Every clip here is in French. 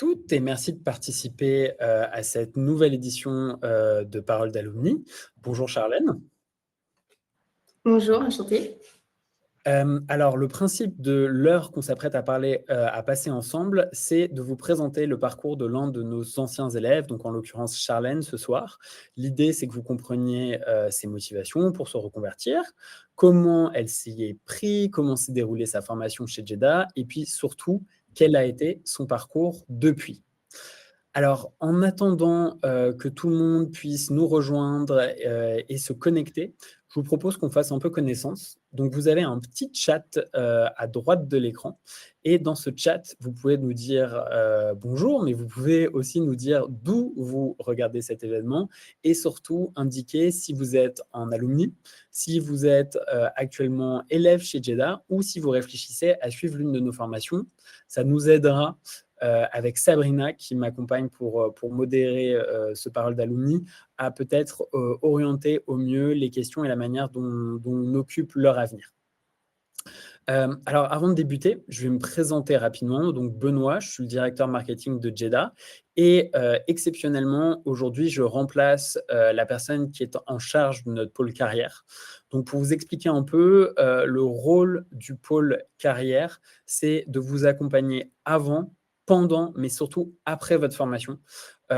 toutes et merci de participer à cette nouvelle édition de Parole d'Alumni. Bonjour Charlène. Bonjour, enchantée. Alors, le principe de l'heure qu'on s'apprête à parler, à passer ensemble, c'est de vous présenter le parcours de l'un de nos anciens élèves, donc en l'occurrence Charlène ce soir. L'idée, c'est que vous compreniez ses motivations pour se reconvertir, comment elle s'y est pris, comment s'est déroulée sa formation chez Jeddah, et puis surtout, quel a été son parcours depuis. Alors, en attendant que tout le monde puisse nous rejoindre et se connecter, je vous propose qu'on fasse un peu connaissance. Donc, vous avez un petit chat à droite de l'écran. Et dans ce chat, vous pouvez nous dire bonjour, mais vous pouvez aussi nous dire d'où vous regardez cet événement et surtout indiquer si vous êtes en alumni, si vous êtes actuellement élève chez Jeddah ou si vous réfléchissez à suivre l'une de nos formations. Ça nous aidera avec Sabrina qui m'accompagne pour modérer ce parole d'alumni, à peut-être orienter au mieux les questions et la manière dont on occupe leur avenir. Alors, avant de débuter, je vais me présenter rapidement. Donc, Benoît, je suis le directeur marketing de Jeddah et exceptionnellement, aujourd'hui, je remplace la personne qui est en charge de notre pôle carrière. Donc, pour vous expliquer un peu, le rôle du pôle carrière, c'est de vous accompagner avant, pendant, mais surtout après votre formation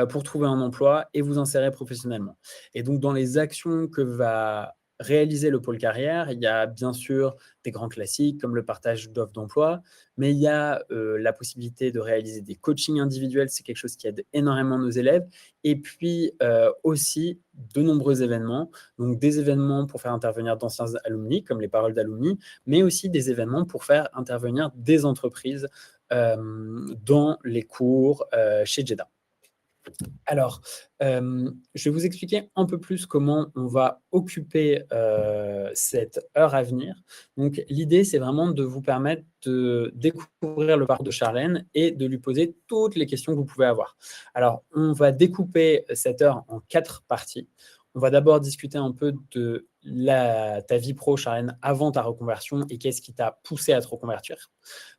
pour trouver un emploi et vous insérer professionnellement. Et donc, dans les actions que va réaliser le pôle carrière, il y a bien sûr des grands classiques comme le partage d'offres d'emploi, mais il y a la possibilité de réaliser des coachings individuels, c'est quelque chose qui aide énormément nos élèves, et puis aussi de nombreux événements, donc des événements pour faire intervenir d'anciens alumni, comme les paroles d'alumni, mais aussi des événements pour faire intervenir des entreprises dans les cours chez Jeddah. Alors, je vais vous expliquer un peu plus comment on va occuper cette heure à venir. Donc, l'idée, c'est vraiment de vous permettre de découvrir le parcours de Charlène et de lui poser toutes les questions que vous pouvez avoir. Alors, on va découper cette heure en 4 parties. On va d'abord discuter un peu de ta vie pro, Charlène, avant ta reconversion et qu'est-ce qui t'a poussé à te reconvertir.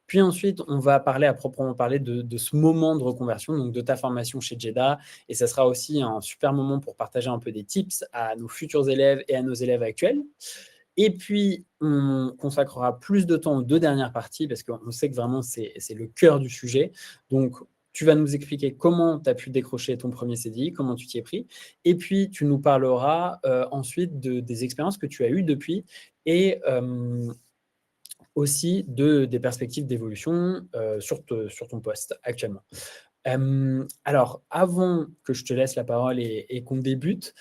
Puis ensuite, on va parler à proprement parler de ce moment de reconversion, donc de ta formation chez Jeddah. Et ça sera aussi un super moment pour partager un peu des tips à nos futurs élèves et à nos élèves actuels. Et puis, on consacrera plus de temps aux 2 dernières parties parce qu'on sait que vraiment, c'est le cœur du sujet. Donc, tu vas nous expliquer comment tu as pu décrocher ton premier CDI, comment tu t'y es pris. Et puis, tu nous parleras ensuite des expériences que tu as eues depuis et aussi des perspectives d'évolution sur ton poste actuellement. Alors, avant que je te laisse la parole et qu'on débute,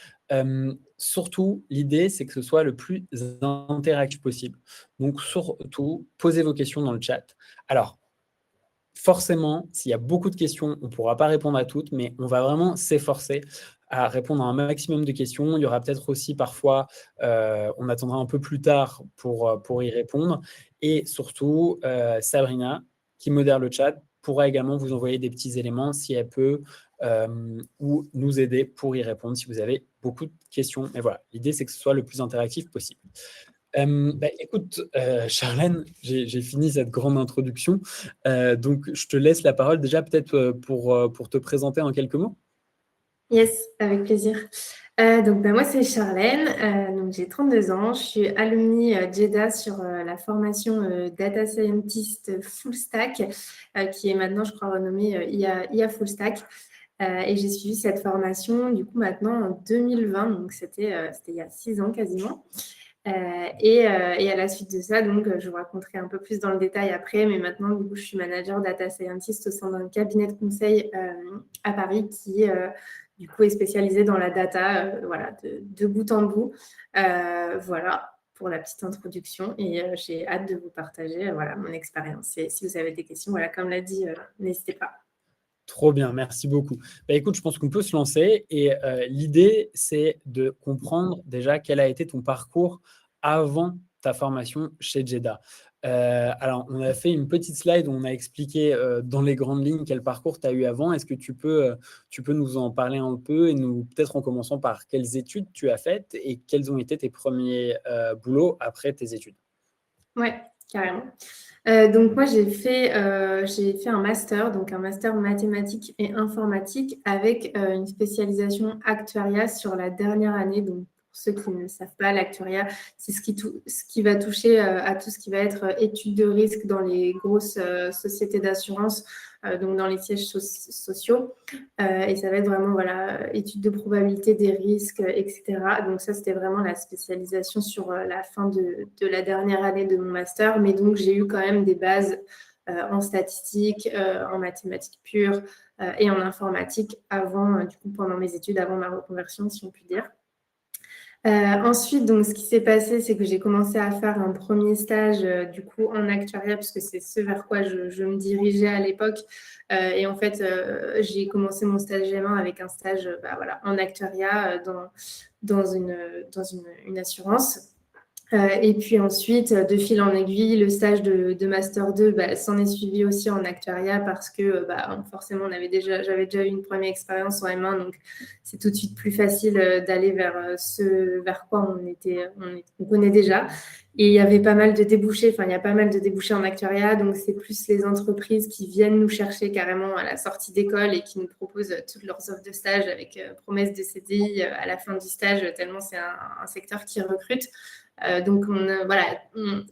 surtout, l'idée, c'est que ce soit le plus interactif possible. Donc, surtout, posez vos questions dans le chat. Alors, forcément, s'il y a beaucoup de questions, on ne pourra pas répondre à toutes, mais on va vraiment s'efforcer à répondre à un maximum de questions. Il y aura peut-être aussi parfois, on attendra un peu plus tard pour y répondre. Et surtout, Sabrina, qui modère le chat, pourra également vous envoyer des petits éléments si elle peut ou nous aider pour y répondre si vous avez beaucoup de questions. Mais voilà, l'idée, c'est que ce soit le plus interactif possible. Écoute, Charlène, j'ai fini cette grande introduction. Donc, je te laisse la parole déjà peut-être pour te présenter en quelques mots. Yes, avec plaisir. Moi, c'est Charlène. Donc, j'ai 32 ans. Je suis alumni Jeddah sur la formation Data Scientist Full Stack, qui est maintenant, je crois, renommée IA Full Stack. Et j'ai suivi cette formation, du coup, maintenant en 2020. Donc, c'était il y a 6 ans quasiment. Et à la suite de ça, donc, je vous raconterai un peu plus dans le détail après, mais maintenant, du coup, je suis manager data scientist au sein d'un cabinet de conseil à Paris qui, du coup, est spécialisé dans la data, voilà, de bout en bout. Voilà pour la petite introduction et j'ai hâte de vous partager voilà, mon expérience. Et si vous avez des questions, voilà, comme l'a dit, n'hésitez pas. Trop bien, merci beaucoup. Écoute, je pense qu'on peut se lancer et l'idée, c'est de comprendre déjà quel a été ton parcours avant ta formation chez Jeddah. Alors, on a fait une petite slide où on a expliqué dans les grandes lignes quel parcours tu as eu avant. Est-ce que tu peux nous en parler un peu et nous, peut-être en commençant par quelles études tu as faites et quels ont été tes premiers boulots après tes études? Ouais, carrément. Donc moi, j'ai fait un master, donc un master mathématiques et informatique avec une spécialisation actuariat sur la dernière année. Donc pour ceux qui ne savent pas, l'actuariat, c'est ce qui va toucher à tout ce qui va être études de risque dans les grosses sociétés d'assurance, donc dans les sièges sociaux. Et ça va être vraiment voilà, études de probabilité des risques, etc. Donc ça, c'était vraiment la spécialisation sur la fin de la dernière année de mon master. Mais donc, j'ai eu quand même des bases en statistique, en mathématiques pures et en informatique avant, du coup, pendant mes études, avant ma reconversion, si on peut dire. Ensuite, donc, ce qui s'est passé, c'est que j'ai commencé à faire un premier stage du coup en actuariat, puisque c'est ce vers quoi je me dirigeais à l'époque. Et en fait, j'ai commencé mon stage M1 avec un stage voilà, en actuariat dans une assurance. Et puis ensuite, de fil en aiguille, le stage de Master 2 s'en est suivi aussi en actuariat parce que forcément, j'avais déjà eu une première expérience en M1, donc c'est tout de suite plus facile d'aller vers ce vers quoi on connaît déjà. Et il y avait pas mal de débouchés, enfin, il y a pas mal de débouchés en actuariat, donc c'est plus les entreprises qui viennent nous chercher carrément à la sortie d'école et qui nous proposent toutes leurs offres de stage avec promesse de CDI à la fin du stage, tellement c'est un secteur qui recrute. Donc, voilà,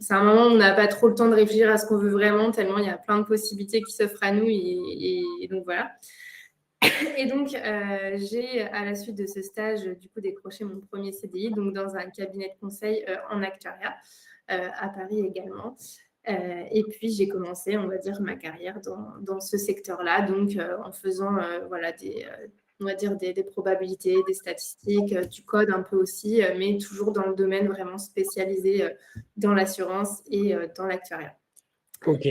c'est un moment où on n'a pas trop le temps de réfléchir à ce qu'on veut vraiment, tellement il y a plein de possibilités qui s'offrent à nous. Et donc, voilà. Et donc, j'ai, à la suite de ce stage, du coup, décroché mon premier CDI, donc dans un cabinet de conseil en actuariat, à Paris également. Et puis, j'ai commencé, on va dire, ma carrière dans ce secteur-là, donc en faisant voilà, on va dire des probabilités, des statistiques, du code un peu aussi, mais toujours dans le domaine vraiment spécialisé dans l'assurance et dans l'actuariat. Ok.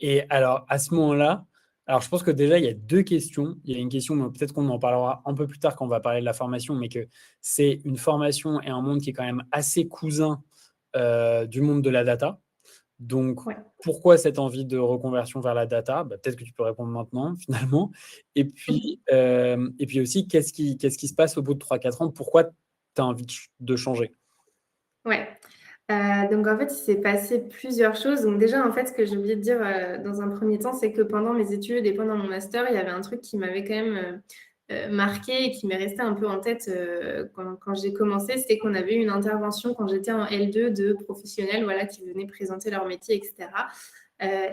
Et alors, à ce moment-là, alors je pense que déjà, il y a deux questions. Il y a une question, mais peut-être qu'on en parlera un peu plus tard quand on va parler de la formation, mais que c'est une formation et un monde qui est quand même assez cousin du monde de la data. Donc, Ouais. pourquoi cette envie de reconversion vers la data? Peut-être que tu peux répondre maintenant, finalement. Et puis aussi, qu'est-ce qui se passe au bout de 3-4 ans? Pourquoi tu as envie de changer? Ouais. Donc en fait, il s'est passé plusieurs choses. Donc déjà, en fait, ce que j'ai oublié de dire dans un premier temps, c'est que pendant mes études et pendant mon master, il y avait un truc qui m'avait quand même marqué et qui m'est resté un peu en tête quand j'ai commencé, c'était qu'on avait eu une intervention quand j'étais en L2 de professionnels voilà, qui venaient présenter leur métier, etc.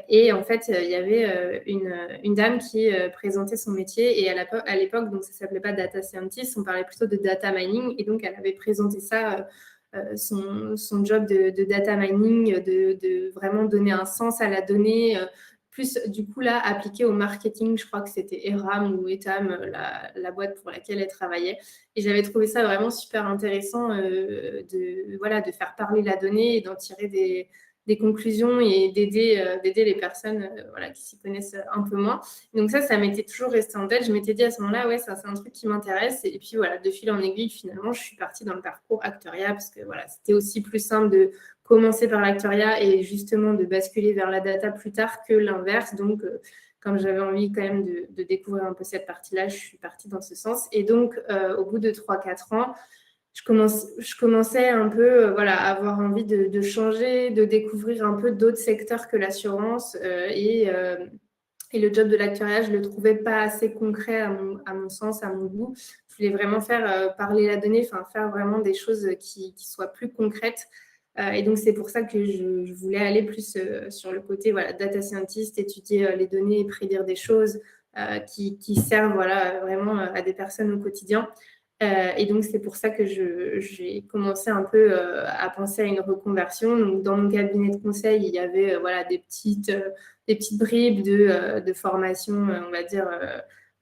Et en fait, il y avait une dame qui présentait son métier et à l'époque, donc ça s'appelait pas data scientist, on parlait plutôt de data mining et donc elle avait présenté ça son job de data mining, de vraiment donner un sens à la donnée, plus du coup là appliqué au marketing. Je crois que c'était Eram ou Etam, la boîte pour laquelle elle travaillait. Et j'avais trouvé ça vraiment super intéressant voilà, de faire parler la donnée et d'en tirer des conclusions et d'aider les personnes voilà, qui s'y connaissent un peu moins. Donc ça m'était toujours resté en tête. Je m'étais dit à ce moment-là, ouais, ça c'est un truc qui m'intéresse. Et puis voilà, de fil en aiguille, finalement, je suis partie dans le parcours actuariat parce que voilà, c'était aussi plus simple de commencer par l'actuariat et justement de basculer vers la data plus tard que l'inverse. Donc, comme j'avais envie quand même de découvrir un peu cette partie-là, je suis partie dans ce sens. Et donc, au bout de 3-4 ans, je commençais un peu voilà, à avoir envie de changer, de découvrir un peu d'autres secteurs que l'assurance. Et le job de l'actuariat, je ne le trouvais pas assez concret à mon sens, à mon goût. Je voulais vraiment faire parler la donnée, enfin faire vraiment des choses qui soient plus concrètes. Et donc, c'est pour ça que je voulais aller plus sur le côté voilà, data scientist, étudier les données et prédire des choses qui servent voilà, vraiment à des personnes au quotidien. Et donc, c'est pour ça que j'ai commencé un peu à penser à une reconversion. Donc, dans mon cabinet de conseil, il y avait voilà, des petites bribes de formation, on va dire,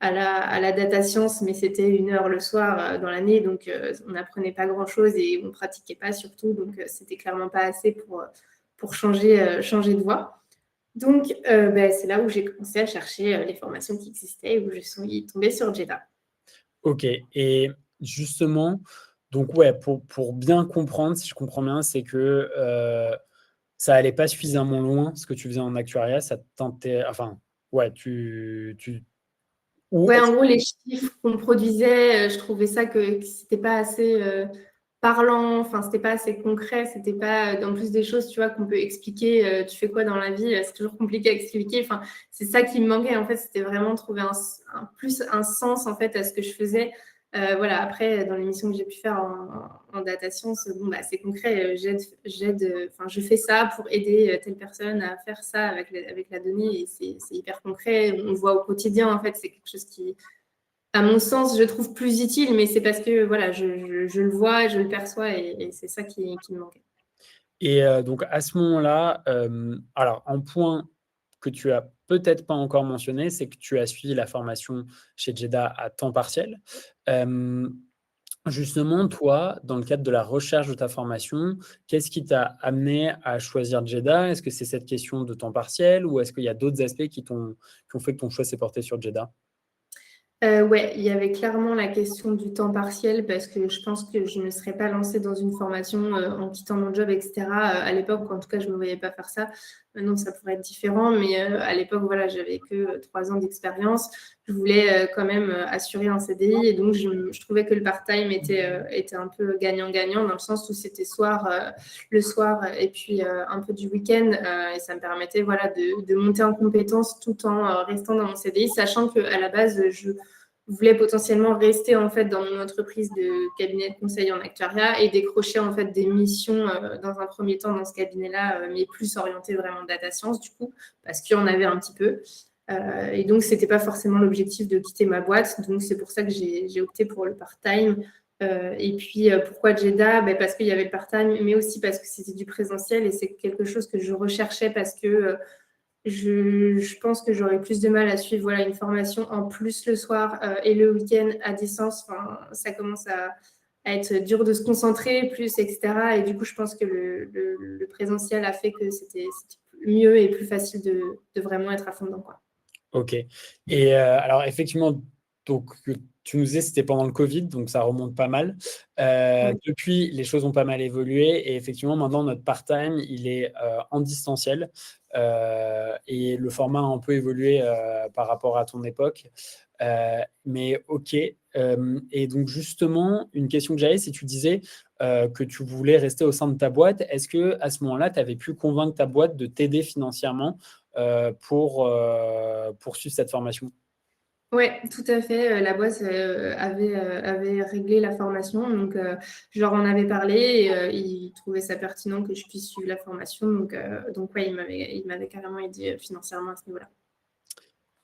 à la data science, mais c'était 1 heure le soir dans l'année, donc on n'apprenait pas grand-chose et on ne pratiquait pas surtout, donc c'était clairement pas assez pour changer de voie. Donc, c'est là où j'ai commencé à chercher les formations qui existaient et où je suis tombée sur Jeddah. Ok. Et justement, donc ouais, pour bien comprendre, si je comprends bien, c'est que ça allait pas suffisamment loin ce que tu faisais en actuariat, ça te tentait, enfin, ouais, ou Ouais, en gros, les chiffres qu'on produisait, je trouvais ça que c'était pas assez. parlant, enfin, c'était pas assez concret, c'était pas dans plus des choses, tu vois, qu'on peut expliquer, tu fais quoi dans la vie, c'est toujours compliqué à expliquer. Enfin, c'est ça qui me manquait, en fait, c'était vraiment trouver plus un sens, en fait, à ce que je faisais. Voilà, après, dans l'émission que j'ai pu faire en data science, bon, bah, c'est concret, enfin, je fais ça pour aider telle personne à faire ça avec la donnée, et c'est hyper concret. On le voit au quotidien, en fait, c'est quelque chose qui, à mon sens, je trouve plus utile, mais c'est parce que voilà, je le vois, je le perçois, et c'est ça qui me manquait. Et donc à ce moment-là, alors un point que tu as peut-être pas encore mentionné, c'est que tu as suivi la formation chez Jeddah à temps partiel. Hem, Justement, toi, dans le cadre de la recherche de ta formation, qu'est-ce qui t'a amené à choisir Jeddah? Est-ce que c'est cette question de temps partiel ou est-ce qu'il y a d'autres aspects qui ont fait que ton choix s'est porté sur Jeddah? Ouais, il y avait clairement la question du temps partiel parce que je pense que je ne me serais pas lancée dans une formation en quittant mon job, etc. À l'époque, en tout cas, je ne me voyais pas faire ça. Maintenant, ça pourrait être différent, mais à l'époque, voilà, j'avais que 3 ans d'expérience. Je voulais quand même assurer un CDI, et donc je trouvais que le part-time était un peu gagnant-gagnant dans le sens où c'était le soir et puis un peu du week-end, et ça me permettait, voilà, de monter en compétences tout en restant dans mon CDI, sachant qu'à la base, je voulais potentiellement rester en fait dans mon entreprise de cabinet de conseil en actuariat et décrocher en fait des missions dans un premier temps dans ce cabinet-là, mais plus orienté vraiment data science du coup, parce qu'il y en avait un petit peu. Et donc, ce n'était pas forcément l'objectif de quitter ma boîte. Donc, c'est pour ça que j'ai opté pour le part-time. Et puis, pourquoi Jeddah? Ben, parce qu'il y avait le part-time, mais aussi parce que c'était du présentiel, et c'est quelque chose que je recherchais parce que je pense que j'aurais plus de mal à suivre, voilà, une formation en plus le soir et le week-end à distance. Enfin, ça commence à être dur de se concentrer plus, etc. Et du coup, je pense que le présentiel a fait que c'était mieux et plus facile de vraiment être à fond dedans, quoi. Ok. Et alors effectivement, donc tu nous disais c'était pendant le Covid, donc ça remonte pas mal. Ouais. Depuis, les choses ont pas mal évolué et effectivement maintenant notre part-time il est en distanciel. Et le format a un peu évolué par rapport à ton époque. Mais ok. Et donc justement, une question que j'avais, c'est tu disais que tu voulais rester au sein de ta boîte. Est-ce que à ce moment-là, tu avais pu convaincre ta boîte de t'aider financièrement pour poursuivre cette formation? Ouais, tout à fait. La boîte avait réglé la formation, donc je leur en avais parlé, et ils trouvaient ça pertinent que je puisse suivre la formation. Donc ouais, ils m'avaient carrément aidé financièrement à ce niveau-là.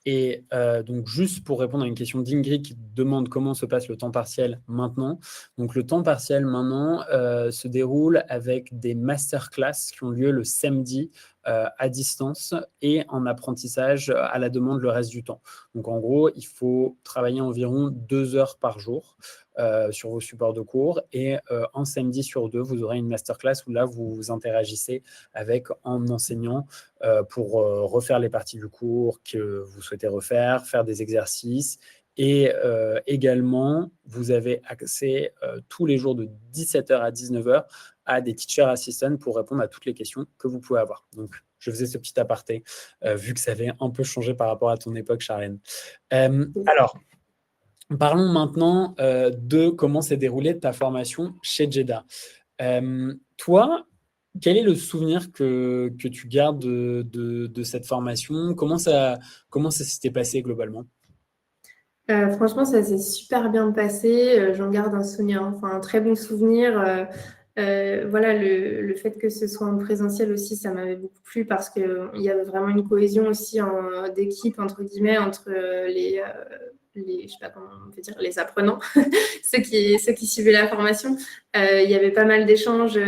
Et donc, juste pour répondre à une question d'Ingrid qui demande comment se passe le temps partiel maintenant. Donc, le temps partiel maintenant se déroule avec des masterclass qui ont lieu le samedi à distance et en apprentissage à la demande le reste du temps. Donc, en gros, il faut travailler environ 2 heures par jour sur vos supports de cours et un samedi sur deux, vous aurez une masterclass où là, vous interagissez avec un enseignant pour refaire les parties du cours que vous souhaitez refaire, faire des exercices. Et également, vous avez accès tous les jours de 17h à 19h à des teacher assistants pour répondre à toutes les questions que vous pouvez avoir. Donc, je faisais ce petit aparté, vu que ça avait un peu changé par rapport à ton époque, Charlène. Alors, parlons maintenant de comment s'est déroulée ta formation chez Jeddah. Toi, quel est le souvenir que tu gardes de cette formation? Comment ça s'était passé globalement? Franchement, ça s'est super bien passé. J'en garde un souvenir, enfin un très bon souvenir. Voilà, le fait que ce soit en présentiel aussi, ça m'avait beaucoup plu parce qu'il y avait vraiment une cohésion aussi d'équipe, entre guillemets, entre je sais pas comment on peut dire, les apprenants, ceux qui suivaient la formation. Il y avait pas mal d'échanges,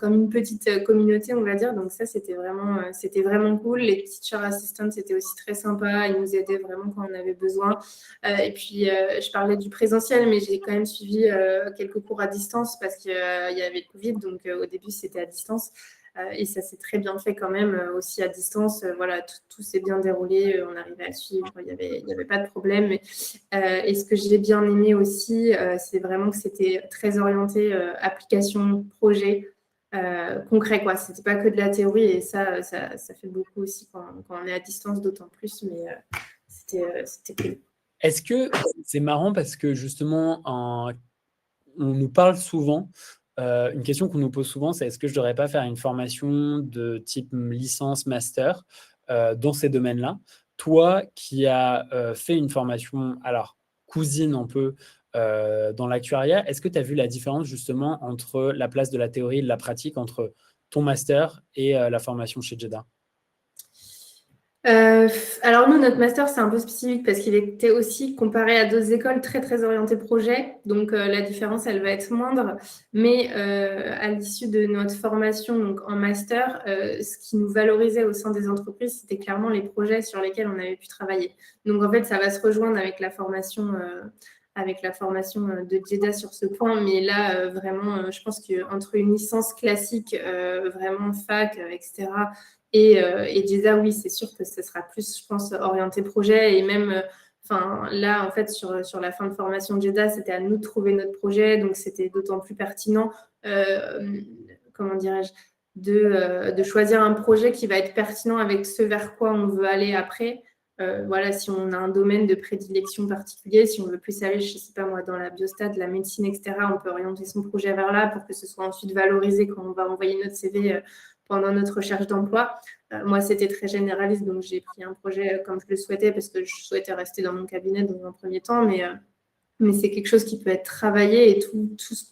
comme une petite communauté, on va dire. Donc ça, c'était vraiment cool. Les teacher assistants, c'était aussi très sympa. Ils nous aidaient vraiment quand on avait besoin. Et puis, je parlais du présentiel, mais j'ai quand même suivi quelques cours à distance parce qu'il y avait le Covid. Donc, au début, c'était à distance. Et ça s'est très bien fait quand même aussi à distance. Voilà, tout s'est bien déroulé. On arrivait à suivre. Il y avait pas de problème. Et ce que j'ai bien aimé aussi, c'est vraiment que c'était très orienté application, projet. Concret, quoi. C'était pas que de la théorie, et ça fait beaucoup aussi quand on est à distance, d'autant plus. Mais c'était cool. Est-ce que c'est marrant parce que justement, on nous parle souvent, une question qu'on nous pose souvent, c'est est-ce que je ne devrais pas faire une formation de type licence, master dans ces domaines-là? Toi qui as fait une formation, alors cousine un peu dans l'actuariat, est-ce que tu as vu la différence justement entre la place de la théorie et de la pratique entre ton master et la formation chez Jeddah? Alors nous, notre master, c'est un peu spécifique parce qu'il était aussi comparé à d'autres écoles très, très orientées projet. Donc, la différence, elle va être moindre. Mais à l'issue de notre formation donc en master, ce qui nous valorisait au sein des entreprises, c'était clairement les projets sur lesquels on avait pu travailler. Donc, en fait, ça va se rejoindre avec la formation de Jeddah sur ce point. Mais là, vraiment, je pense qu'entre une licence classique, vraiment fac, etc., et Jeddah, oui, c'est sûr que ce sera plus, je pense, orienté projet. Et même, là, en fait, sur la fin de formation de Jeddah, c'était à nous de trouver notre projet. Donc, c'était d'autant plus pertinent, comment dirais-je, de choisir un projet qui va être pertinent avec ce vers quoi on veut aller après. Voilà, si on a un domaine de prédilection particulier, si on veut plus aller, je ne sais pas moi, dans la biostat, la médecine, etc., on peut orienter son projet vers là pour que ce soit ensuite valorisé quand on va envoyer notre CV pendant notre recherche d'emploi. Moi, c'était très généraliste, donc j'ai pris un projet comme je le souhaitais parce que je souhaitais rester dans mon cabinet dans un premier temps, mais c'est quelque chose qui peut être travaillé et tout ce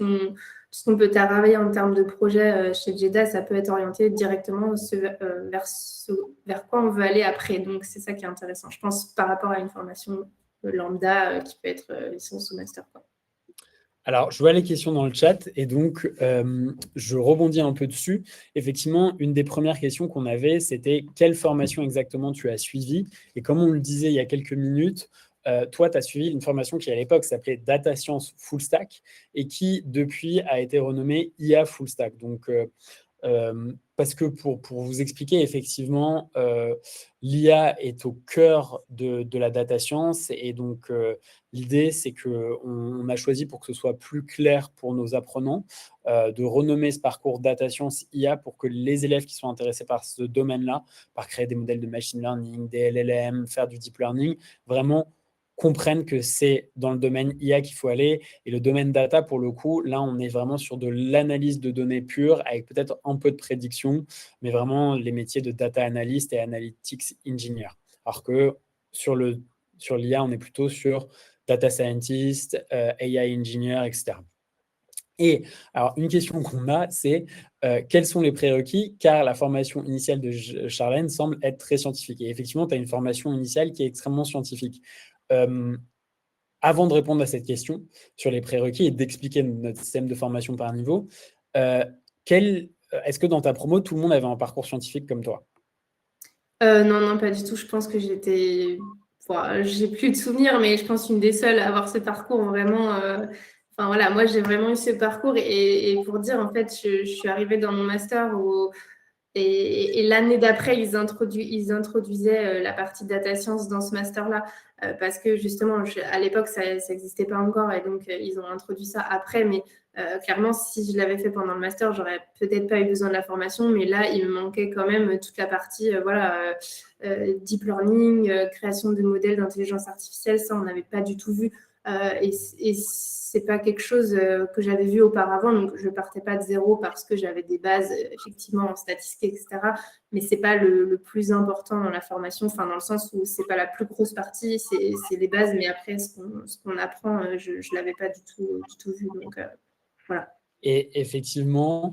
qu'on peut travailler en termes de projet chez Jeddah, ça peut être orienté directement vers quoi on veut aller après. Donc, c'est ça qui est intéressant, je pense, par rapport à une formation lambda qui peut être licence ou master, quoi. Alors, je vois les questions dans le chat et donc je rebondis un peu dessus. Effectivement, une des premières questions qu'on avait, c'était quelle formation exactement tu as suivie? Et comme on le disait il y a quelques minutes, toi, tu as suivi une formation qui, à l'époque, s'appelait Data Science Full Stack et qui, depuis, a été renommée IA Full Stack. Donc, parce que pour vous expliquer, effectivement, l'IA est au cœur de la data science et donc l'idée, c'est qu'on a choisi pour que ce soit plus clair pour nos apprenants de renommer ce parcours data science IA pour que les élèves qui sont intéressés par ce domaine-là, par créer des modèles de machine learning, des LLM, faire du deep learning, vraiment comprennent que c'est dans le domaine IA qu'il faut aller. Et le domaine data, pour le coup, là, on est vraiment sur de l'analyse de données pure, avec peut-être un peu de prédiction, mais vraiment les métiers de data analyst et analytics engineer. Alors que sur l'IA, on est plutôt sur data scientist, AI engineer, etc. Et alors, une question qu'on a, c'est quels sont les prérequis? Car la formation initiale de Charlène semble être très scientifique. Et effectivement, tu as une formation initiale qui est extrêmement scientifique. Avant de répondre à cette question sur les prérequis et d'expliquer notre système de formation par niveau, est-ce que dans ta promo, tout le monde avait un parcours scientifique comme toi? Non, non, pas du tout. Je pense que j'ai plus de souvenirs, mais je pense une des seules à avoir ce parcours vraiment. Enfin voilà, moi j'ai vraiment eu ce parcours et pour dire, en fait, je suis arrivée dans mon master et l'année d'après, ils introduisaient la partie data science dans ce master-là parce que justement, à l'époque, ça n'existait pas encore et donc ils ont introduit ça après. Mais clairement, si je l'avais fait pendant le master, j'aurais peut-être pas eu besoin de la formation. Mais là, il me manquait quand même toute la partie deep learning, création de modèles d'intelligence artificielle. Ça, on n'avait pas du tout vu. Et c'est pas quelque chose que j'avais vu auparavant, donc je partais pas de zéro parce que j'avais des bases effectivement en statistiques, etc. Mais c'est pas le plus important dans la formation, enfin dans le sens où c'est pas la plus grosse partie, c'est les bases, mais après ce qu'on apprend, je l'avais pas du tout vu, donc voilà. Et effectivement,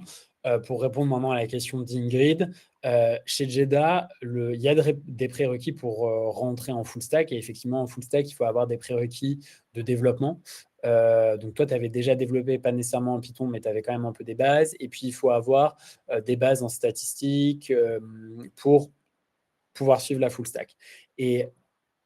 pour répondre maintenant à la question d'Ingrid, chez Jeddah, il y a des prérequis pour rentrer en full stack. Et effectivement, en full stack, il faut avoir des prérequis de développement. Donc toi, tu avais déjà développé, pas nécessairement en Python, mais tu avais quand même un peu des bases. Et puis, il faut avoir des bases en statistiques pour pouvoir suivre la full stack. Et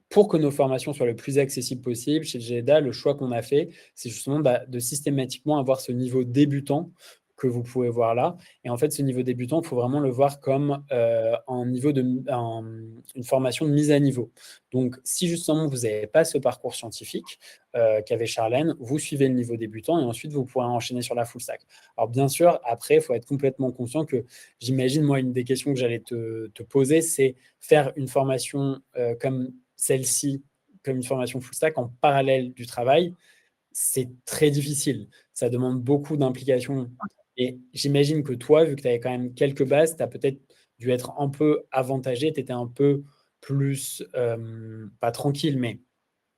pour que nos formations soient le plus accessibles possible, chez Jeddah, le choix qu'on a fait, c'est justement de systématiquement avoir ce niveau débutant que vous pouvez voir là. Et en fait, ce niveau débutant, il faut vraiment le voir comme une formation de mise à niveau. Donc, si justement vous n'avez pas ce parcours scientifique qu'avait Charlène, vous suivez le niveau débutant et ensuite vous pourrez enchaîner sur la full stack. Alors, bien sûr, après, il faut être complètement conscient que j'imagine, moi, une des questions que j'allais te poser, c'est faire une formation comme celle-ci comme une formation full stack en parallèle du travail, c'est très difficile. ça demande beaucoup d'implication. Et j'imagine que toi, vu que tu avais quand même quelques bases, tu as peut-être dû être un peu avantagé, tu étais un peu plus, pas tranquille, mais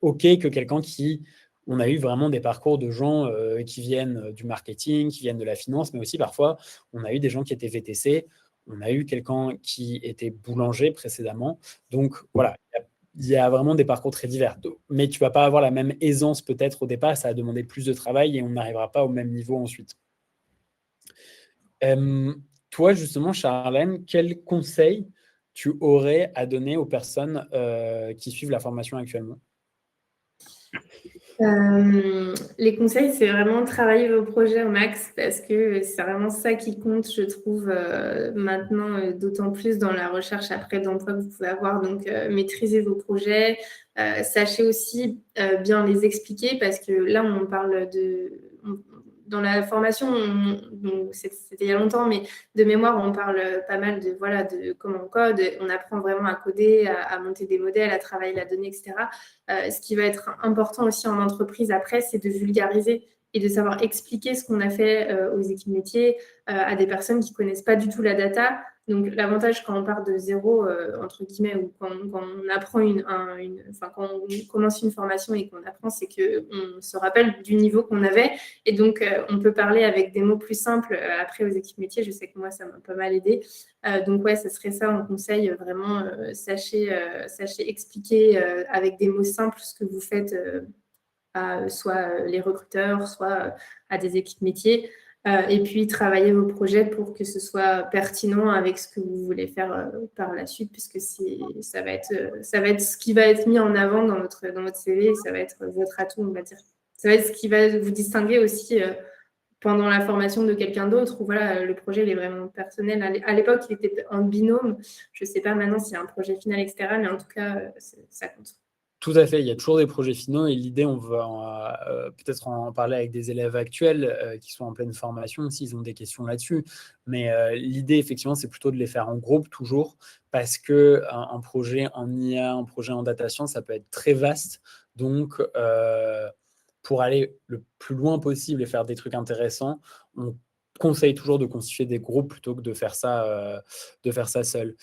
OK que quelqu'un qui on a eu vraiment des parcours de gens qui viennent du marketing, qui viennent de la finance, mais aussi parfois, on a eu des gens qui étaient VTC, on a eu quelqu'un qui était boulanger précédemment. Donc voilà, il y a vraiment des parcours très divers. Mais tu ne vas pas avoir la même aisance peut-être au départ, ça va demander plus de travail et on n'arrivera pas au même niveau ensuite. Toi, justement, Charlène, quel conseil tu aurais à donner aux personnes qui suivent la formation actuellement? Les conseils, c'est vraiment travailler vos projets au max parce que c'est vraiment ça qui compte, je trouve, maintenant, d'autant plus dans la recherche après d'emploi que vous pouvez avoir. Donc, maîtrisez vos projets, sachez aussi bien les expliquer parce que là, on parle dans la formation, c'était il y a longtemps, mais de mémoire, on parle pas mal de, voilà, de comment on code, on apprend vraiment à coder, à monter des modèles, à travailler la donnée, etc. Ce qui va être important aussi en entreprise après, c'est de vulgariser et de savoir expliquer ce qu'on a fait aux équipes métiers, à des personnes qui ne connaissent pas du tout la data. Donc, l'avantage quand on part de zéro, entre guillemets, ou quand on apprend quand on commence une formation et qu'on apprend, c'est qu'on se rappelle du niveau qu'on avait. Et donc, on peut parler avec des mots plus simples après aux équipes métiers. Je sais que moi, ça m'a pas mal aidé. Donc, ouais, ce serait ça, on conseille vraiment, sachez expliquer avec des mots simples ce que vous faites à soit les recruteurs, soit à des équipes métiers. Et puis, travailler vos projets pour que ce soit pertinent avec ce que vous voulez faire par la suite, puisque ça va être ce qui va être mis en avant dans votre CV, et ça va être votre atout, on va dire. Ça va être ce qui va vous distinguer aussi pendant la formation de quelqu'un d'autre, où voilà, le projet il est vraiment personnel. À l'époque, il était en binôme. Je ne sais pas maintenant s'il y a un projet final, etc. Mais en tout cas, ça compte. Tout à fait, il y a toujours des projets finaux et l'idée, on va peut-être en parler avec des élèves actuels qui sont en pleine formation s'ils ont des questions là-dessus. Mais l'idée, effectivement, c'est plutôt de les faire en groupe toujours parce qu'un projet en IA, un projet en data science, ça peut être très vaste. Donc, pour aller le plus loin possible et faire des trucs intéressants, on conseille toujours de constituer des groupes plutôt que de faire ça seul.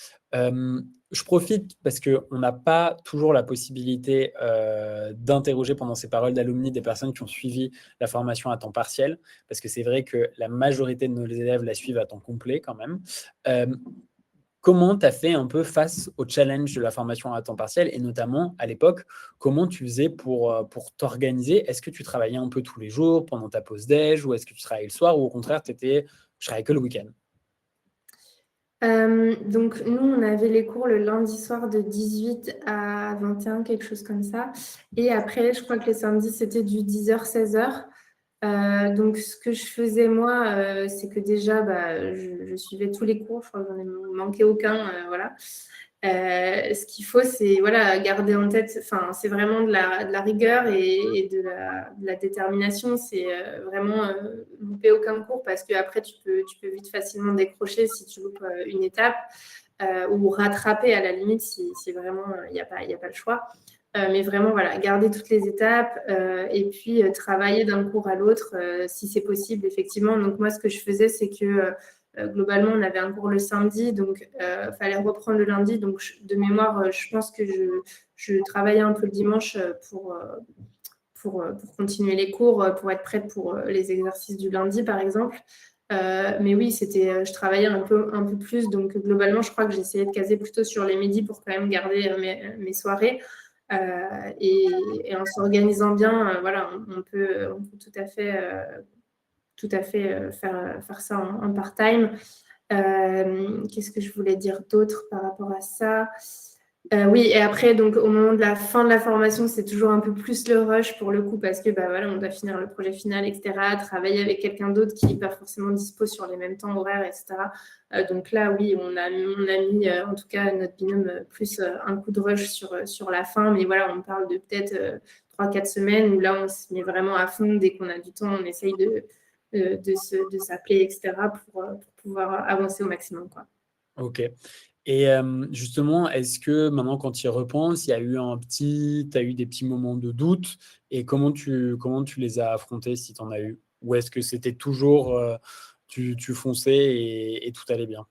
Je profite parce qu'on n'a pas toujours la possibilité d'interroger pendant ces paroles d'alumni des personnes qui ont suivi la formation à temps partiel, parce que c'est vrai que la majorité de nos élèves la suivent à temps complet quand même. Comment tu as fait un peu face au challenge de la formation à temps partiel et notamment à l'époque, comment tu faisais pour t'organiser? Est-ce que tu travaillais un peu tous les jours pendant ta pause déj ou est-ce que tu travaillais le soir ou au contraire, je travaillais que le week-end? Donc, nous, on avait les cours le lundi soir de 18 à 21, quelque chose comme ça. Et après, je crois que les samedis, c'était du 10h, 16h. Donc, ce que je faisais, moi, c'est que déjà, je suivais tous les cours. Je crois que j'en ai manqué aucun. Voilà. Ce qu'il faut, c'est voilà, garder en tête, c'est vraiment de la rigueur et de la détermination. C'est vraiment louper aucun cours parce qu'après, tu peux vite facilement décrocher si tu loupes une étape ou rattraper à la limite si vraiment il n'y a pas le choix. Mais vraiment, voilà, garder toutes les étapes et puis travailler d'un cours à l'autre si c'est possible, effectivement. Donc, moi, ce que je faisais, c'est que globalement, on avait un cours le samedi, donc il fallait reprendre le lundi. Donc, de mémoire, je pense que je travaillais un peu le dimanche pour continuer les cours, pour être prête pour les exercices du lundi, par exemple. Mais oui, je travaillais un peu plus. Donc, globalement, je crois que j'essayais de caser plutôt sur les midis pour quand même garder mes soirées. Et en s'organisant bien, voilà, on peut tout à fait faire ça en part-time. Qu'est-ce que je voulais dire d'autre par rapport à ça? Oui, et après, donc au moment de la fin de la formation, c'est toujours un peu plus le rush pour le coup parce que voilà, on doit finir le projet final, etc. Travailler avec quelqu'un d'autre qui n'est pas forcément dispo sur les mêmes temps horaires, etc. Donc là, oui, on a mis en tout cas notre binôme plus un coup de rush sur la fin, mais voilà, on parle de peut-être 3-4 semaines où là, on se met vraiment à fond. Dès qu'on a du temps, on essaye de s'appeler, etc. pour pouvoir avancer au maximum, quoi. Ok. Et justement, est-ce que maintenant, quand tu y repenses, il y a eu tu as eu des petits moments de doute et comment tu les as affrontés si tu en as eu? ou est-ce que c'était toujours, tu fonçais et tout allait bien?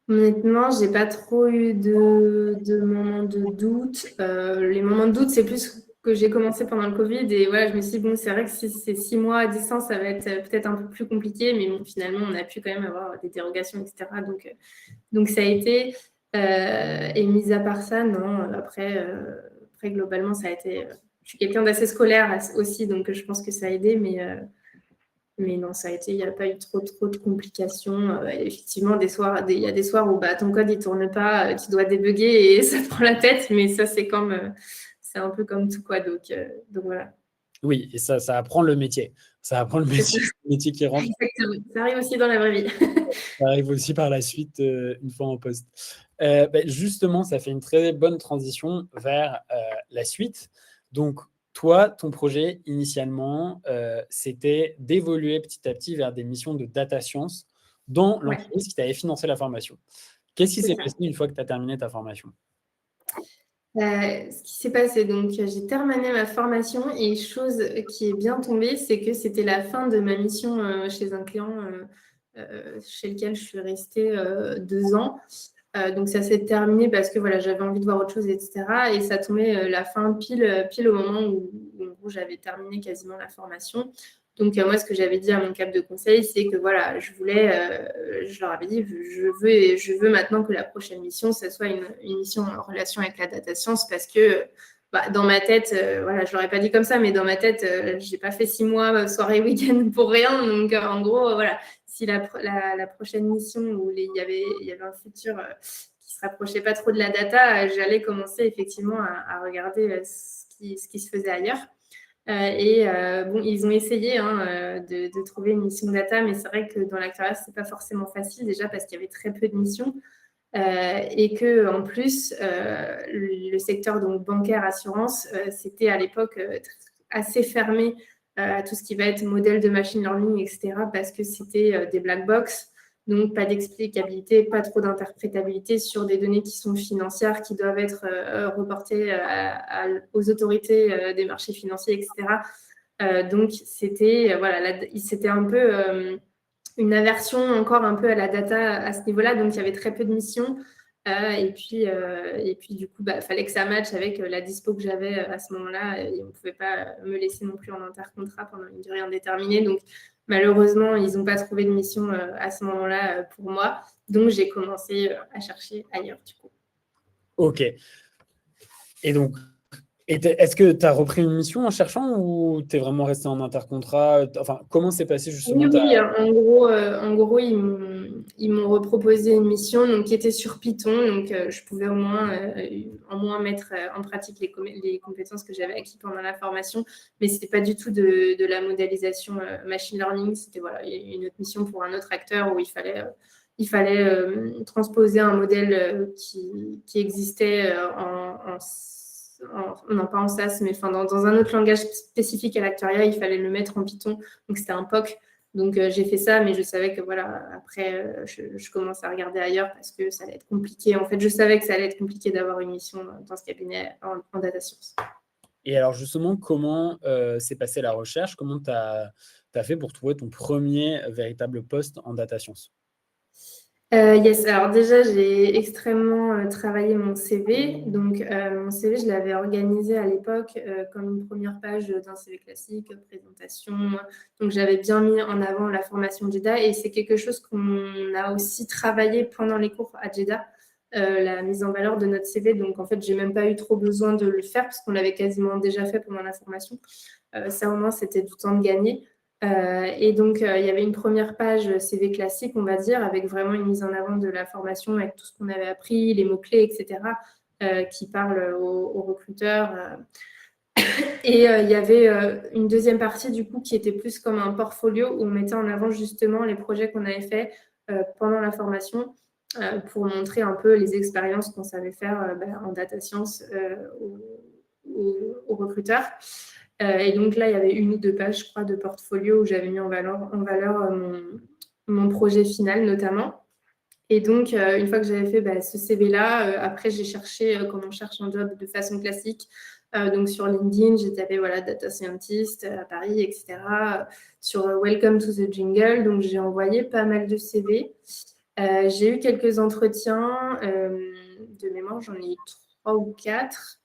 Honnêtement, j'ai pas trop eu de moments de doute. Les moments de doute, c'est plus que j'ai commencé pendant le Covid et voilà, je me suis dit, bon, c'est vrai que si c'est 6 mois à distance, ça va être peut-être un peu plus compliqué, mais bon, finalement, on a pu quand même avoir des dérogations, etc. Donc ça a été, et mis à part ça, non, après globalement, ça a été, je suis quelqu'un d'assez scolaire aussi, donc je pense que ça a aidé, mais non, ça a été, il n'y a pas eu trop de complications. Effectivement, il y a des soirs où bah, ton code ne tourne pas, tu dois débugger et ça te prend la tête, mais ça, c'est un peu comme tout, quoi. Donc voilà. Oui, et ça apprend le métier. Ça apprend le C'est ça. métier, le métier qui rentre. Exactement. Ça arrive aussi dans la vraie vie. Ça arrive aussi par la suite, une fois en poste. Justement, ça fait une très bonne transition vers la suite. Donc, toi, ton projet initialement, c'était d'évoluer petit à petit vers des missions de data science dans Ouais, l'entreprise qui t'avait financé la formation. Qu'est-ce qui c'est s'est ça. passé une fois que tu as terminé ta formation? Ce qui s'est passé, donc j'ai terminé ma formation et chose qui est bien tombée, c'est que c'était la fin de ma mission chez un client chez lequel je suis restée 2 ans. Donc ça s'est terminé parce que voilà, j'avais envie de voir autre chose, etc. Et ça tombait la fin pile au moment où en gros, j'avais terminé quasiment la formation. Donc moi, ce que j'avais dit à mon cadre de conseil, c'est que voilà, je leur avais dit, je veux maintenant que la prochaine mission, ça soit une mission en relation avec la data science parce que bah, dans ma tête, voilà, je l'aurais pas dit comme ça, mais dans ma tête, j'ai pas fait 6 mois soirée week-end pour rien. Donc en gros, voilà, si la prochaine mission où il y avait un futur qui se rapprochait pas trop de la data, j'allais commencer effectivement à regarder ce qui se faisait ailleurs. Bon, ils ont essayé de trouver une mission data, mais c'est vrai que dans l'actuariat, c'est pas forcément facile déjà parce qu'il y avait très peu de missions et que en plus le secteur donc bancaire assurance, c'était à l'époque assez fermé à tout ce qui va être modèle de machine learning, etc. Parce que c'était des black box. Donc, pas d'explicabilité, pas trop d'interprétabilité sur des données qui sont financières, qui doivent être reportées aux autorités des marchés financiers, etc. Donc, c'était un peu une aversion encore un peu à la data à ce niveau-là. Donc, il y avait très peu de missions. Et puis, du coup, il fallait que ça matche avec la dispo que j'avais à ce moment-là. Et on ne pouvait pas me laisser non plus en intercontrat pendant une durée indéterminée. Donc, malheureusement, ils n'ont pas trouvé de mission à ce moment-là pour moi. Donc, j'ai commencé à chercher ailleurs, du coup. Ok. Et donc, est-ce que tu as repris une mission en cherchant ou tu es vraiment resté en intercontrat? Enfin, comment s'est passé Oui, justement ta... oui, en gros, ils m'ont reproposé une mission donc, qui était sur Python. Donc, je pouvais au moins mettre en pratique les compétences que j'avais acquises pendant la formation. Mais ce n'était pas du tout de la modélisation machine learning. C'était voilà, une autre mission pour un autre acteur où il fallait transposer un modèle qui existait non pas en SAS, mais dans un autre langage spécifique à l'actuariat. Il fallait le mettre en Python. Donc, c'était un POC. Donc, j'ai fait ça, mais je savais que voilà, après, je commence à regarder ailleurs parce que ça allait être compliqué. En fait, je savais que ça allait être compliqué d'avoir une mission dans ce cabinet en data science. Et alors justement, comment s'est passée la recherche? Comment tu as fait pour trouver ton premier véritable poste en data science? Yes, alors déjà, j'ai extrêmement travaillé mon CV. Donc, mon CV, je l'avais organisé à l'époque comme une première page d'un CV classique, présentation. Donc, j'avais bien mis en avant la formation JEDA et c'est quelque chose qu'on a aussi travaillé pendant les cours à JEDA, la mise en valeur de notre CV. Donc, en fait, j'ai même pas eu trop besoin de le faire parce qu'on l'avait quasiment déjà fait pendant la formation. Ça, au moins, c'était du temps de gagner. Et donc, il y avait une première page CV classique, on va dire, avec vraiment une mise en avant de la formation, avec tout ce qu'on avait appris, les mots-clés, etc., qui parlent aux recruteurs. Et il y avait une deuxième partie, du coup, qui était plus comme un portfolio où on mettait en avant justement les projets qu'on avait faits pendant la formation pour montrer un peu les expériences qu'on savait faire en data science aux recruteurs. Et donc là, il y avait 1 ou 2 pages, je crois, de portfolio où j'avais mis en valeur mon projet final notamment. Et donc, une fois que j'avais fait ce CV-là, après, j'ai cherché comme on cherche un job de façon classique. Donc, sur LinkedIn, j'ai tapé data scientist à Paris, etc. Sur Welcome to the Jungle. Donc, j'ai envoyé pas mal de CV. J'ai eu quelques entretiens. De mémoire, j'en ai eu 3 ou 4.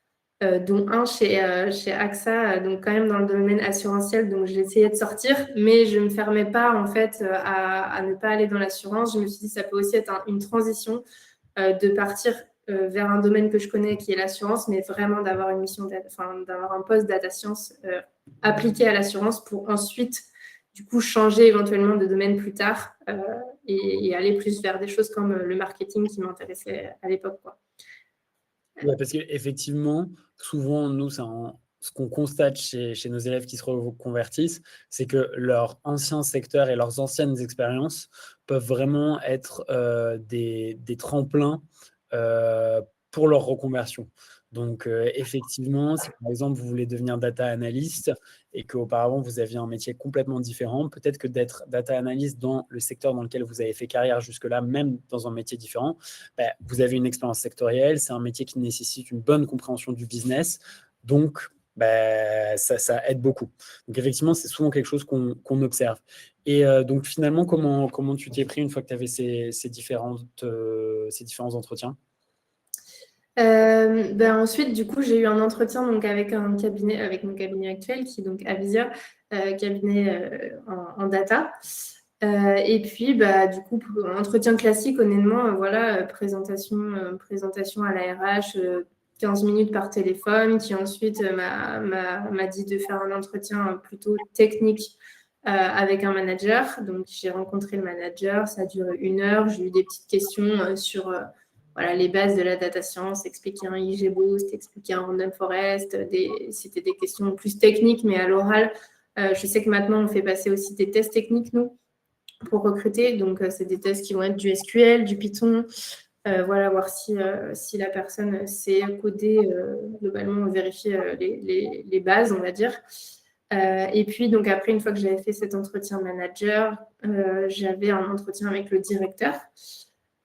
Dont un chez AXA, donc quand même dans le domaine assurantiel. Donc, j'ai essayé de sortir, mais je ne me fermais pas en fait à ne pas aller dans l'assurance. Je me suis dit, ça peut aussi être une transition de partir vers un domaine que je connais qui est l'assurance, mais vraiment d'avoir une mission, d'avoir un poste data science appliqué à l'assurance pour ensuite, du coup, changer éventuellement de domaine plus tard et aller plus vers des choses comme le marketing qui m'intéressait à l'époque, quoi. Ouais, parce qu'effectivement, souvent, nous, ce qu'on constate chez nos élèves qui se reconvertissent, c'est que leur ancien secteur et leurs anciennes expériences peuvent vraiment être des tremplins euh, pour leur reconversion. Donc, effectivement, si par exemple vous voulez devenir data analyst et qu'auparavant vous aviez un métier complètement différent, peut-être que d'être data analyst dans le secteur dans lequel vous avez fait carrière jusque-là, même dans un métier différent, vous avez une expérience sectorielle, c'est un métier qui nécessite une bonne compréhension du business, donc ça aide beaucoup. Donc effectivement, c'est souvent quelque chose qu'on observe. Et donc finalement, comment tu t'es pris une fois que tu avais ces différents entretiens? Ensuite, du coup, j'ai eu un entretien donc, avec mon cabinet actuel, qui est donc Avisia, cabinet en data. Et puis, du coup, pour un entretien classique, honnêtement, présentation à la RH, 15 minutes par téléphone, qui ensuite m'a dit de faire un entretien plutôt technique avec un manager. Donc, j'ai rencontré le manager, ça a duré 1 heure. J'ai eu des petites questions sur les bases de la data science, expliquer un XGBoost, expliquer un Random Forest. C'était des questions plus techniques, mais à l'oral. Je sais que maintenant, on fait passer aussi des tests techniques, nous, pour recruter. Donc, c'est des tests qui vont être du SQL, du Python. Voir si la personne sait coder, globalement, vérifier les bases, on va dire. Et puis, donc, après, une fois que j'avais fait cet entretien manager, j'avais un entretien avec le directeur.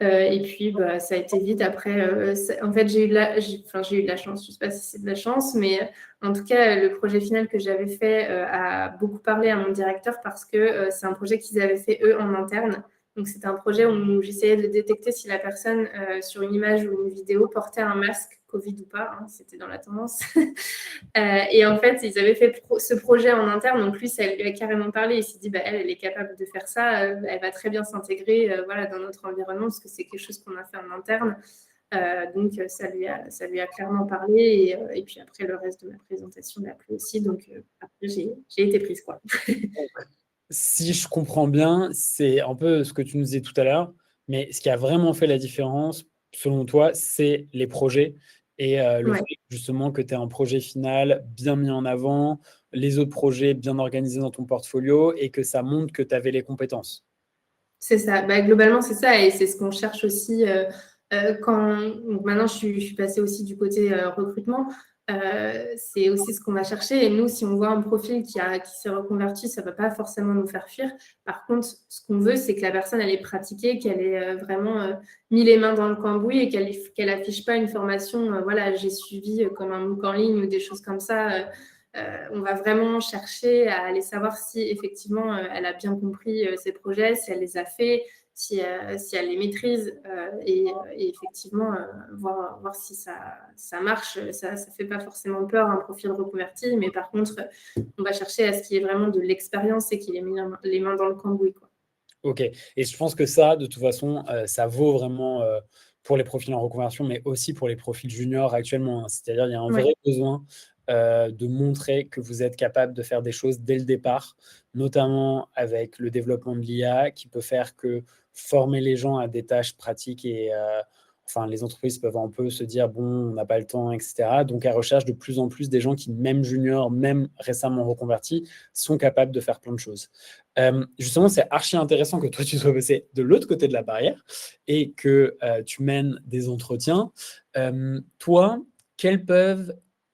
Et puis, ça a été vite. Après, en fait, j'ai eu de la chance. Je ne sais pas si c'est de la chance, mais en tout cas, le projet final que j'avais fait a beaucoup parlé à mon directeur parce que c'est un projet qu'ils avaient fait, eux, en interne. Donc, c'était un projet où j'essayais de détecter si la personne, sur une image ou une vidéo, portait un masque, Covid ou pas. Hein, c'était dans la tendance. Et en fait, ils avaient fait ce projet en interne. Donc, lui, ça lui a carrément parlé. Il s'est dit, elle est capable de faire ça. Elle va très bien s'intégrer dans notre environnement parce que c'est quelque chose qu'on a fait en interne. Donc, ça lui a clairement parlé. Et puis après, le reste de ma présentation l'a plu aussi. Donc, après, j'ai été prise, quoi. Si je comprends bien, c'est un peu ce que tu nous disais tout à l'heure, mais ce qui a vraiment fait la différence, selon toi, c'est les projets et le fait justement que tu aies un projet final bien mis en avant, les autres projets bien organisés dans ton portfolio et que ça montre que tu avais les compétences. C'est ça. Globalement, c'est ça. Et c'est ce qu'on cherche aussi donc maintenant, je suis passée aussi du côté recrutement. C'est aussi ce qu'on va chercher. Et nous, si on voit un profil qui s'est reconverti, ça ne va pas forcément nous faire fuir. Par contre, ce qu'on veut, c'est que la personne, elle ait pratiqué, qu'elle ait vraiment mis les mains dans le cambouis et qu'elle affiche pas une formation. J'ai suivi comme un MOOC en ligne ou des choses comme ça. On va vraiment chercher à aller savoir si effectivement elle a bien compris ses projets, si elle les a faits, si elle les maîtrise et effectivement voir si ça marche. Ça ne fait pas forcément peur un profil reconverti, mais par contre, on va chercher à ce qu'il y ait vraiment de l'expérience et qu'il ait mis les mains dans le cambouis, quoi. Ok, et je pense que ça, de toute façon, ça vaut vraiment pour les profils en reconversion, mais aussi pour les profils juniors actuellement, hein. C'est-à-dire, il y a un vrai besoin de montrer que vous êtes capable de faire des choses dès le départ, notamment avec le développement de l'IA, qui peut faire que former les gens à des tâches pratiques et les entreprises peuvent un peu se dire, bon, on n'a pas le temps, etc. Donc, elles recherchent de plus en plus des gens qui, même juniors, même récemment reconvertis, sont capables de faire plein de choses. Justement, c'est archi intéressant que toi, tu sois passé de l'autre côté de la barrière et que tu mènes des entretiens. Toi,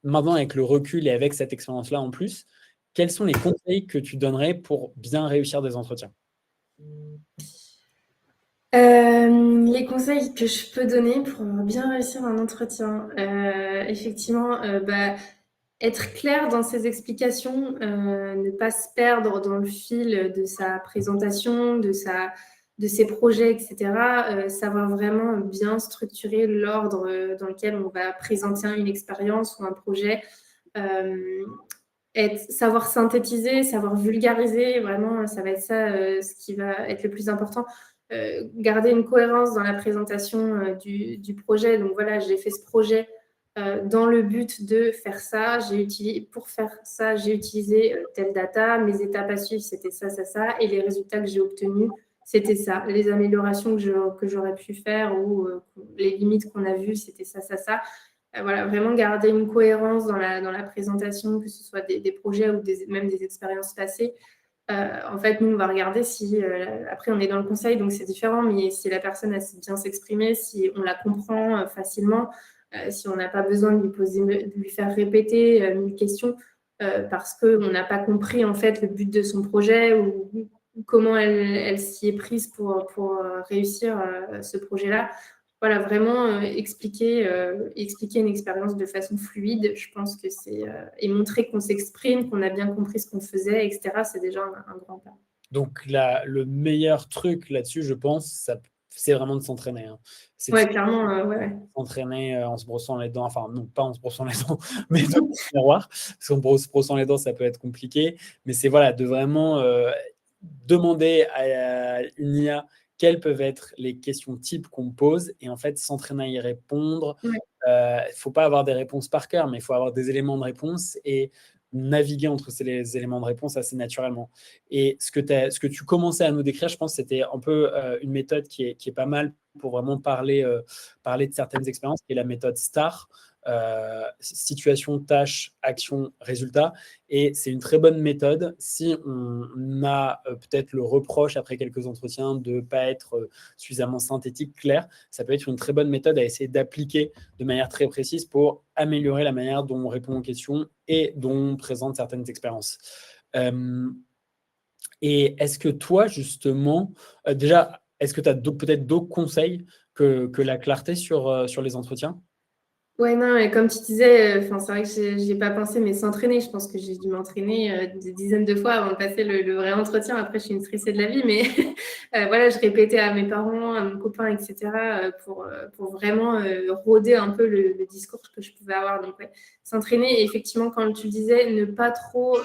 maintenant avec le recul et avec cette expérience-là en plus, quels sont les conseils que tu donnerais pour bien réussir des entretiens? Les conseils que je peux donner pour bien réussir un entretien, effectivement, être clair dans ses explications, ne pas se perdre dans le fil de sa présentation, de ses projets, etc. Savoir vraiment bien structurer l'ordre dans lequel on va présenter une expérience ou un projet. Euh, savoir synthétiser, savoir vulgariser, vraiment, ça va être ça ce qui va être le plus important. Garder une cohérence dans la présentation du projet. Donc voilà, j'ai fait ce projet dans le but de faire ça. Pour faire ça, j'ai utilisé telle data. Mes étapes à suivre, c'était ça, ça, ça. Et les résultats que j'ai obtenus, c'était ça. Les améliorations que j'aurais pu faire ou les limites qu'on a vues, c'était ça, ça, ça. Voilà, vraiment garder une cohérence dans la présentation, que ce soit des projets ou même des expériences passées. En fait, nous, on va regarder si, après, on est dans le conseil, donc c'est différent, mais si la personne a bien s'exprimer, si on la comprend facilement, si on n'a pas besoin de lui faire répéter une question parce qu'on n'a pas compris, en fait, le but de son projet ou comment elle s'y est prise pour réussir ce projet-là. Voilà, vraiment expliquer une expérience de façon fluide, je pense que et montrer qu'on s'exprime, qu'on a bien compris ce qu'on faisait, etc., c'est déjà un grand pas. Donc, le meilleur truc là-dessus, je pense, c'est vraiment de s'entraîner, hein. C'est de Ouais, clairement, ouais. s'entraîner en se brossant les dents. Enfin, non, pas en se brossant les dents, mais devant le miroir. Parce qu'en se brossant les dents, ça peut être compliqué. Mais c'est voilà, de vraiment demander à une IA quelles peuvent être les questions types qu'on me pose et en fait s'entraîner à y répondre. Ouais. Il ne faut pas avoir des réponses par cœur, mais il faut avoir des éléments de réponse et naviguer entre ces éléments de réponse assez naturellement. Et ce que tu commençais à nous décrire, je pense, c'était un peu une méthode qui est pas mal pour vraiment parler de certaines expériences, qui est la méthode STAR, situation, tâche, action, résultat. Et c'est une très bonne méthode si on a peut-être le reproche après quelques entretiens de ne pas être suffisamment synthétique, clair. Ça peut être une très bonne méthode à essayer d'appliquer de manière très précise pour améliorer la manière dont on répond aux questions et dont on présente certaines expériences. Et est-ce que toi, justement, déjà, est-ce que tu as peut-être d'autres conseils que la clarté sur les entretiens? Ouais, non, et comme tu disais, c'est vrai que j'ai pas pensé, mais s'entraîner, je pense que j'ai dû m'entraîner des dizaines de fois avant de passer le vrai entretien. Après, je suis une stressée de la vie, mais voilà, je répétais à mes parents, à mon copain, etc., pour vraiment rôder un peu le discours que je pouvais avoir. Donc, ouais, s'entraîner, et effectivement, comme tu disais, ne pas trop,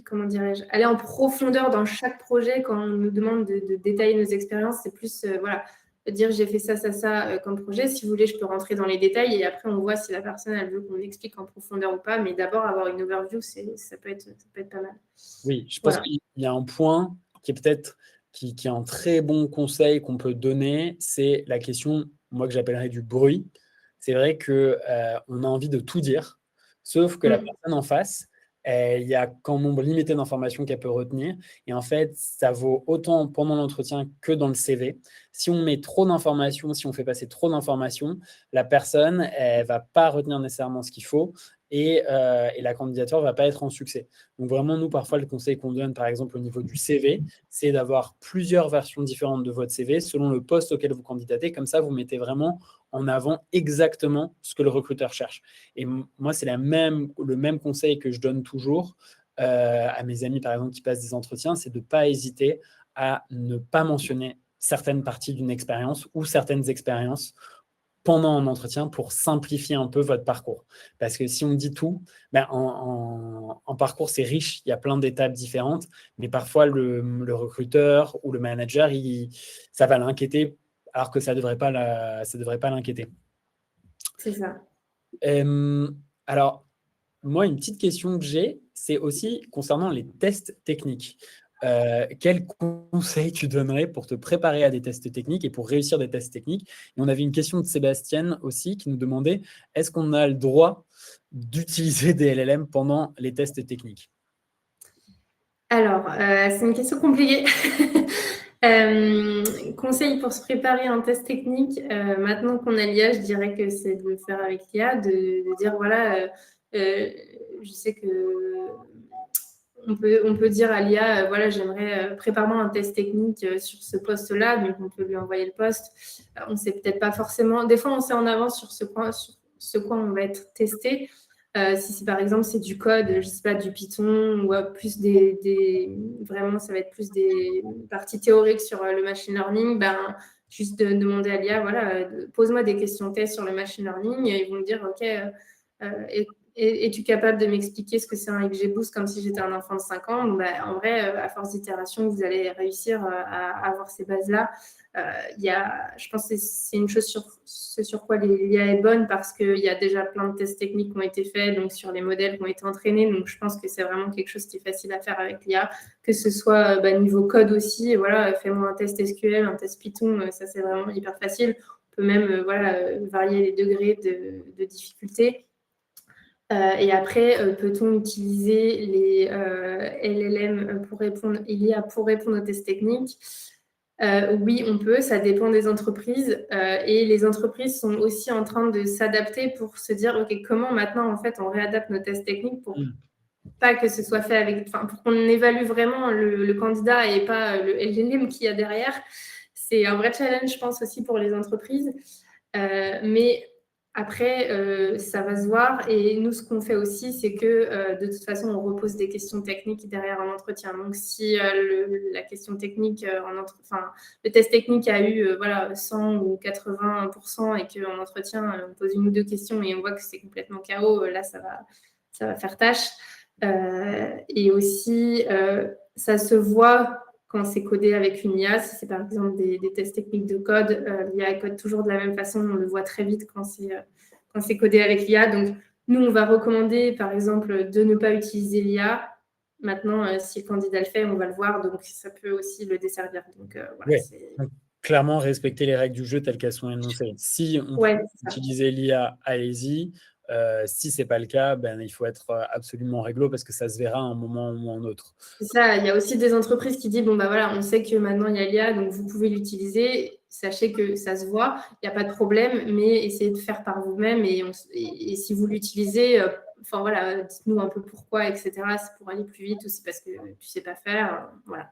comment dirais-je, aller en profondeur dans chaque projet quand on nous demande de détailler nos expériences. C'est plus, voilà, dire j'ai fait ça, ça, ça comme projet. Si vous voulez, je peux rentrer dans les détails et après on voit si la personne elle veut qu'on explique en profondeur ou pas. Mais d'abord avoir une overview, ça peut être pas mal. Oui, je pense Voilà. qu'il y a un point qui est peut-être qui est un très bon conseil qu'on peut donner, c'est la question, moi que j'appellerais du bruit. C'est vrai que on a envie de tout dire, sauf que la Mm. personne en face, il y a qu'un nombre limité d'informations qu'elle peut retenir. Et en fait, ça vaut autant pendant l'entretien que dans le CV. Si on met trop d'informations, si on fait passer trop d'informations, la personne, elle va pas retenir nécessairement ce qu'il faut et la candidature va pas être en succès. Donc vraiment, nous, parfois, le conseil qu'on donne, par exemple, au niveau du CV, c'est d'avoir plusieurs versions différentes de votre CV selon le poste auquel vous candidatez. Comme ça, vous mettez vraiment en avant exactement ce que le recruteur cherche. Et moi, c'est le même conseil que je donne toujours à mes amis, par exemple, qui passent des entretiens, c'est de ne pas hésiter à ne pas mentionner certaines parties d'une expérience ou certaines expériences pendant un entretien pour simplifier un peu votre parcours. Parce que si on dit tout, ben en parcours, c'est riche, il y a plein d'étapes différentes, mais parfois le recruteur ou le manager, ça va l'inquiéter alors que ça devrait pas l'inquiéter. C'est ça. Euh, alors, moi, une petite question que j'ai, c'est aussi concernant les tests techniques. Quels conseils tu donnerais pour te préparer à des tests techniques et pour réussir des tests techniques? Et on avait une question de Sébastien aussi qui nous demandait, est-ce qu'on a le droit d'utiliser des LLM pendant les tests techniques? Alors, c'est une question compliquée. Conseil pour se préparer à un test technique. Maintenant qu'on a l'IA, je dirais que c'est de le faire avec l'IA, de dire voilà, je sais que on peut dire à l'IA, voilà, j'aimerais prépare-moi un test technique sur ce poste-là, donc on peut lui envoyer le poste. On ne sait peut-être pas forcément. Des fois, on sait en avance sur ce quoi on va être testé. Si c'est par exemple c'est du code, je sais pas, du Python ou plus vraiment ça va être plus des parties théoriques sur le machine learning, ben juste de demander à l'IA, voilà, pose-moi des questions tests sur le machine learning, et ils vont me dire ok, es-tu capable de m'expliquer ce que c'est un XGBoost comme si j'étais un enfant de 5 ans? Bon, ben, en vrai, à force d'itération, vous allez réussir à avoir ces bases-là. Je pense que c'est une chose sur quoi l'IA est bonne, parce qu'il y a déjà plein de tests techniques qui ont été faits, donc sur les modèles qui ont été entraînés. Donc, je pense que c'est vraiment quelque chose qui est facile à faire avec l'IA, que ce soit niveau code aussi. Et voilà, fais-moi un test SQL, un test Python, ça c'est vraiment hyper facile. On peut même varier les degrés de difficulté. Et après, peut-on utiliser les LLM pour répondre, l'IA pour répondre aux tests techniques? Oui, on peut, ça dépend des entreprises. Et les entreprises sont aussi en train de s'adapter pour se dire, OK, comment maintenant, en fait, on réadapte nos tests techniques pour pas que ce soit fait avec, pour qu'on évalue vraiment le candidat et pas le LLM qu'il y a derrière. C'est un vrai challenge, je pense, aussi pour les entreprises. Mais après, ça va se voir. Et nous, ce qu'on fait aussi, c'est que de toute façon, on repose des questions techniques derrière un entretien. Donc, si la question technique, le test technique a eu 100 ou 80% et qu'en entretien, on pose une ou deux questions et on voit que c'est complètement chaos, là, ça va faire tâche. Et aussi, ça se voit quand c'est codé avec une IA. Si c'est par exemple des tests techniques de code, l'IA code toujours de la même façon. On le voit très vite quand c'est codé avec l'IA. Donc, nous, on va recommander, par exemple, de ne pas utiliser l'IA. Maintenant, si le candidat le fait, on va le voir. Donc, ça peut aussi le desservir. Donc, voilà. Donc, clairement, respecter les règles du jeu telles qu'elles sont énoncées. Si on peut utiliser l'IA, allez-y. Si ce n'est pas le cas, il faut être absolument réglo, parce que ça se verra à un moment ou à un autre. C'est ça, il y a aussi des entreprises qui disent, on sait que maintenant il y a l'IA, donc vous pouvez l'utiliser, sachez que ça se voit, il n'y a pas de problème, mais essayez de faire par vous-même, et si vous l'utilisez, dites-nous un peu pourquoi, etc. C'est pour aller plus vite, ou c'est parce que tu ne sais pas faire, voilà.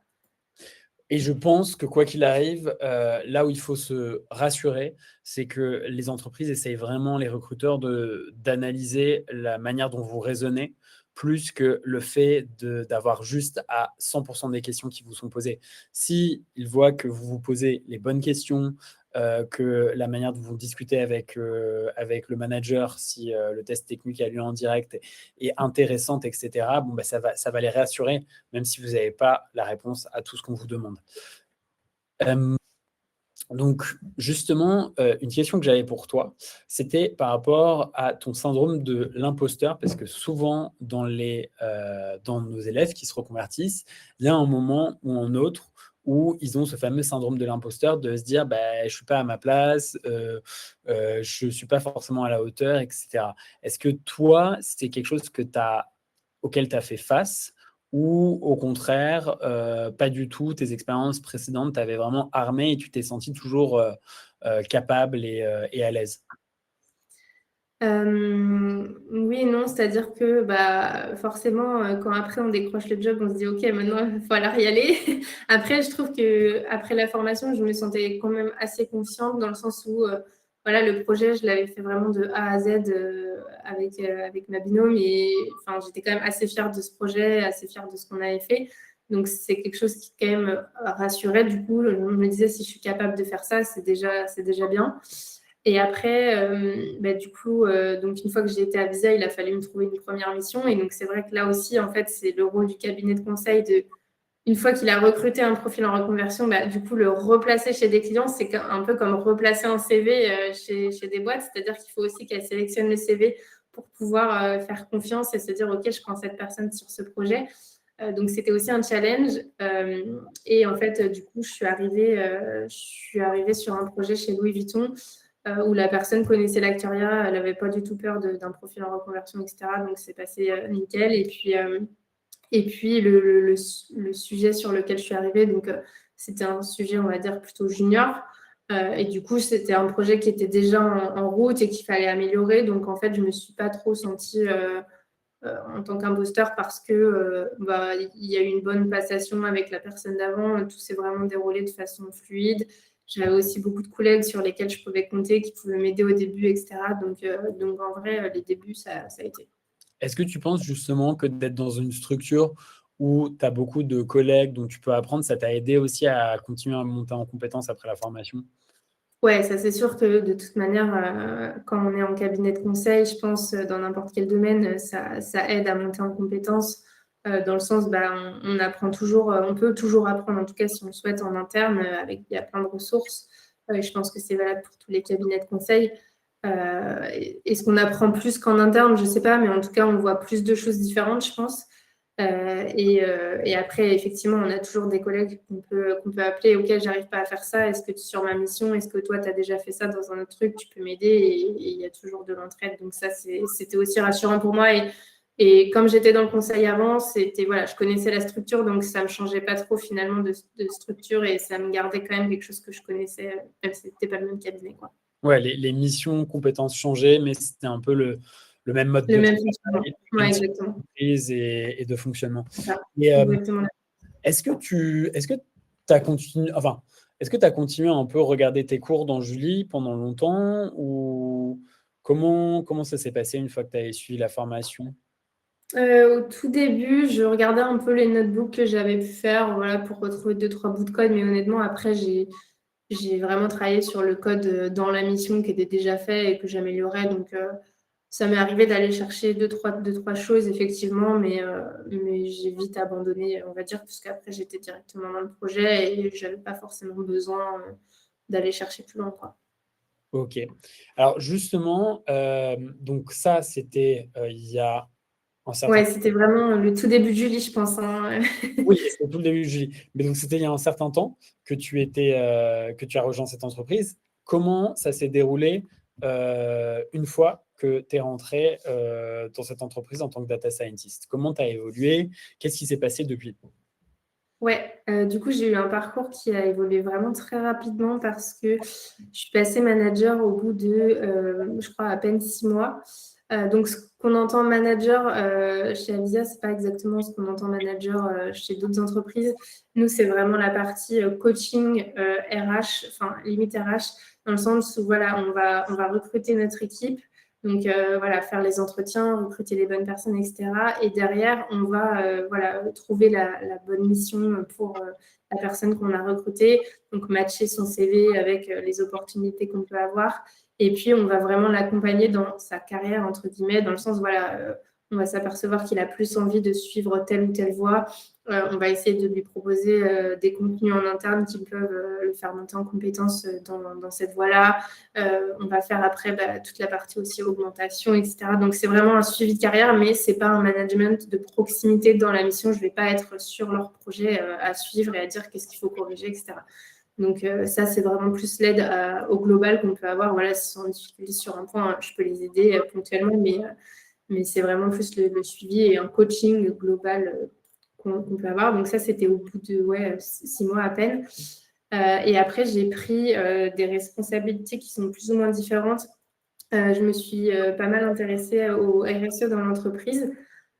Et je pense que quoi qu'il arrive, là où il faut se rassurer, c'est que les entreprises essayent vraiment, les recruteurs, d'analyser la manière dont vous raisonnez, plus que le fait d'avoir juste à 100% des questions qui vous sont posées. S'ils voient que vous vous posez les bonnes questions, que la manière dont vous discutez avec le manager, si le test technique a lieu en direct, est intéressante, etc., ça va les rassurer, même si vous n'avez pas la réponse à tout ce qu'on vous demande. Donc, justement, une question que j'avais pour toi, c'était par rapport à ton syndrome de l'imposteur, parce que souvent, dans nos élèves qui se reconvertissent, il y a un moment ou un autre où ils ont ce fameux syndrome de l'imposteur, de se dire je ne suis pas à ma place, je ne suis pas forcément à la hauteur, etc. Est-ce que toi, c'est quelque chose auquel tu as fait face, ou au contraire, pas du tout, tes expériences précédentes t'avaient vraiment armé et tu t'es senti toujours capable et à l'aise? Oui et non, c'est-à-dire que forcément, quand après on décroche le job, on se dit ok, maintenant il va falloir y aller. Après, je trouve que après la formation, je me sentais quand même assez confiante, dans le sens où le projet, je l'avais fait vraiment de A à Z avec ma binôme, et j'étais quand même assez fière de ce projet, assez fière de ce qu'on avait fait. Donc c'est quelque chose qui quand même rassurait. Du coup, je me disais, si je suis capable de faire ça, c'est déjà bien. Et après, donc une fois que j'ai été à Visa, il a fallu me trouver une première mission. Et donc, c'est vrai que là aussi, en fait, c'est le rôle du cabinet de conseil une fois qu'il a recruté un profil en reconversion, du coup, le replacer chez des clients, c'est un peu comme replacer un CV chez des boîtes. C'est-à-dire qu'il faut aussi qu'elle sélectionne le CV pour pouvoir faire confiance et se dire, OK, je prends cette personne sur ce projet. Donc, c'était aussi un challenge. Et en fait, du coup, je suis arrivée sur un projet chez Louis Vuitton, où la personne connaissait l'Actuariat, elle n'avait pas du tout peur d'un profil en reconversion, etc. Donc, c'est passé nickel. Et puis le sujet sur lequel je suis arrivée, donc c'était un sujet, on va dire, plutôt junior. Et du coup, c'était un projet qui était déjà en route et qu'il fallait améliorer. Donc, en fait, je ne me suis pas trop sentie en tant qu'imposteur parce que il y a eu une bonne passation avec la personne d'avant. Tout s'est vraiment déroulé de façon fluide. J'avais aussi beaucoup de collègues sur lesquels je pouvais compter, qui pouvaient m'aider au début, etc. Donc en vrai, les débuts, ça a été. Est-ce que tu penses justement que d'être dans une structure où tu as beaucoup de collègues dont tu peux apprendre, ça t'a aidé aussi à continuer à monter en compétences après la formation? Ouais, ça c'est sûr que de toute manière, quand on est en cabinet de conseil, je pense, dans n'importe quel domaine, ça aide à monter en compétences, dans le sens, on apprend toujours, on peut toujours apprendre, en tout cas si on le souhaite en interne, il y a plein de ressources. Et je pense que c'est valable pour tous les cabinets de conseil. Est-ce qu'on apprend plus qu'en interne? Je sais pas, mais en tout cas, on voit plus de choses différentes, je pense. Et après, effectivement, on a toujours des collègues qu'on peut appeler auxquels j'arrive pas à faire ça. Est-ce que sur ma mission, est-ce que toi, tu as déjà fait ça dans un autre truc? Tu peux m'aider et il y a toujours de l'entraide. Donc ça, c'était aussi rassurant pour moi. Et comme j'étais dans le conseil avant, voilà, je connaissais la structure, donc ça me changeait pas trop finalement de structure et ça me gardait quand même quelque chose que je connaissais, même si c'était pas le même cabinet, quoi. Ouais, les missions, compétences changeaient, mais c'était un peu le même mode Le de même fonctionnement. travail, le Ouais, même type exactement. d'entreprise et de fonctionnement. C'est ça. Et Exactement. est-ce que tu as continué, enfin, est-ce que tu as continué à un peu regarder tes cours dans Julie pendant longtemps ou comment ça s'est passé une fois que tu avais suivi la formation? Au tout début, je regardais un peu les notebooks que j'avais pu faire, voilà, pour retrouver 2-3 bouts de code. Mais honnêtement, après, j'ai vraiment travaillé sur le code dans la mission qui était déjà fait et que j'améliorais. Donc, ça m'est arrivé d'aller chercher deux, trois choses, effectivement, mais j'ai vite abandonné, on va dire, parce qu'après, j'étais directement dans le projet et je n'avais pas forcément besoin d'aller chercher plus loin, quoi. Ok. Alors justement, donc ça, c'était il y a un certain. Ouais, c'était vraiment le tout début de Julie, je pense, hein. Oui, c'était tout le début de Julie. Mais donc, c'était il y a un certain temps que tu as rejoint cette entreprise. Comment ça s'est déroulé une fois que tu es rentré dans cette entreprise en tant que data scientist? Comment tu as évolué? Qu'est-ce qui s'est passé depuis? Ouais, du coup, j'ai eu un parcours qui a évolué vraiment très rapidement parce que je suis passée manager au bout de, je crois, à peine 6 mois. Donc, ce qu'on entend manager chez Avisia, c'est pas exactement ce qu'on entend manager chez d'autres entreprises. Nous, c'est vraiment la partie coaching RH, enfin limite RH, dans le sens où voilà, on va recruter notre équipe. Donc, voilà, faire les entretiens, recruter les bonnes personnes, etc. Et derrière, on va voilà, trouver la bonne mission pour la personne qu'on a recrutée. Donc, matcher son CV avec les opportunités qu'on peut avoir. Et puis, on va vraiment l'accompagner dans sa carrière, entre guillemets, dans le sens, voilà, on va s'apercevoir qu'il a plus envie de suivre telle ou telle voie. On va essayer de lui proposer des contenus en interne qui peuvent le faire monter en compétence dans cette voie-là. On va faire après toute la partie aussi augmentation, etc. Donc, c'est vraiment un suivi de carrière, mais ce n'est pas un management de proximité dans la mission. Je ne vais pas être sur leur projet à suivre et à dire qu'est-ce qu'il faut corriger, etc. Donc, ça, c'est vraiment plus l'aide au global qu'on peut avoir. Voilà, s'ils sont en difficulté sur un point, je peux les aider ponctuellement, mais c'est vraiment plus le suivi et un coaching global qu'on peut avoir. Donc, ça, c'était au bout de 6 mois à peine. Et après, j'ai pris des responsabilités qui sont plus ou moins différentes. Je me suis pas mal intéressée au RSE dans l'entreprise.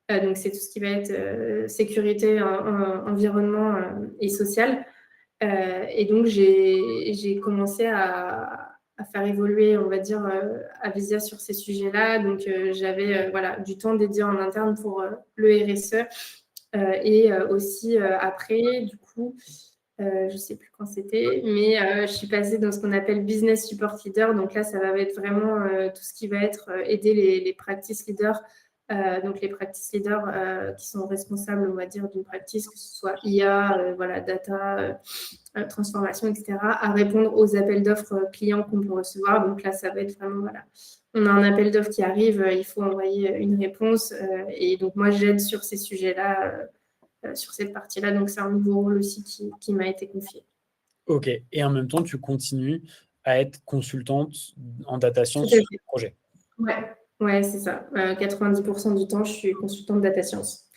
Donc, c'est tout ce qui va être sécurité, environnement et social. Et donc, j'ai commencé à faire évoluer, on va dire, Avisia sur ces sujets-là. Donc, j'avais voilà, du temps dédié en interne pour le RSE. Et aussi, après, du coup, je ne sais plus quand c'était, mais je suis passée dans ce qu'on appelle Business Support Leader. Donc là, ça va être vraiment tout ce qui va être aider les practice leaders. Donc les practice leaders qui sont responsables, on va dire, d'une practice, que ce soit IA, voilà, data, transformation, etc., à répondre aux appels d'offres clients qu'on peut recevoir. Donc là, ça va être vraiment, voilà, on a un appel d'offres qui arrive, il faut envoyer une réponse. Et donc moi, j'aide sur ces sujets-là, sur cette partie-là. Donc c'est un nouveau rôle aussi qui m'a été confié. Ok. Et en même temps, tu continues à être consultante en data Tout science à sur fait. le projet. Ouais, ouais, c'est ça. 90% du temps, je suis consultante data science.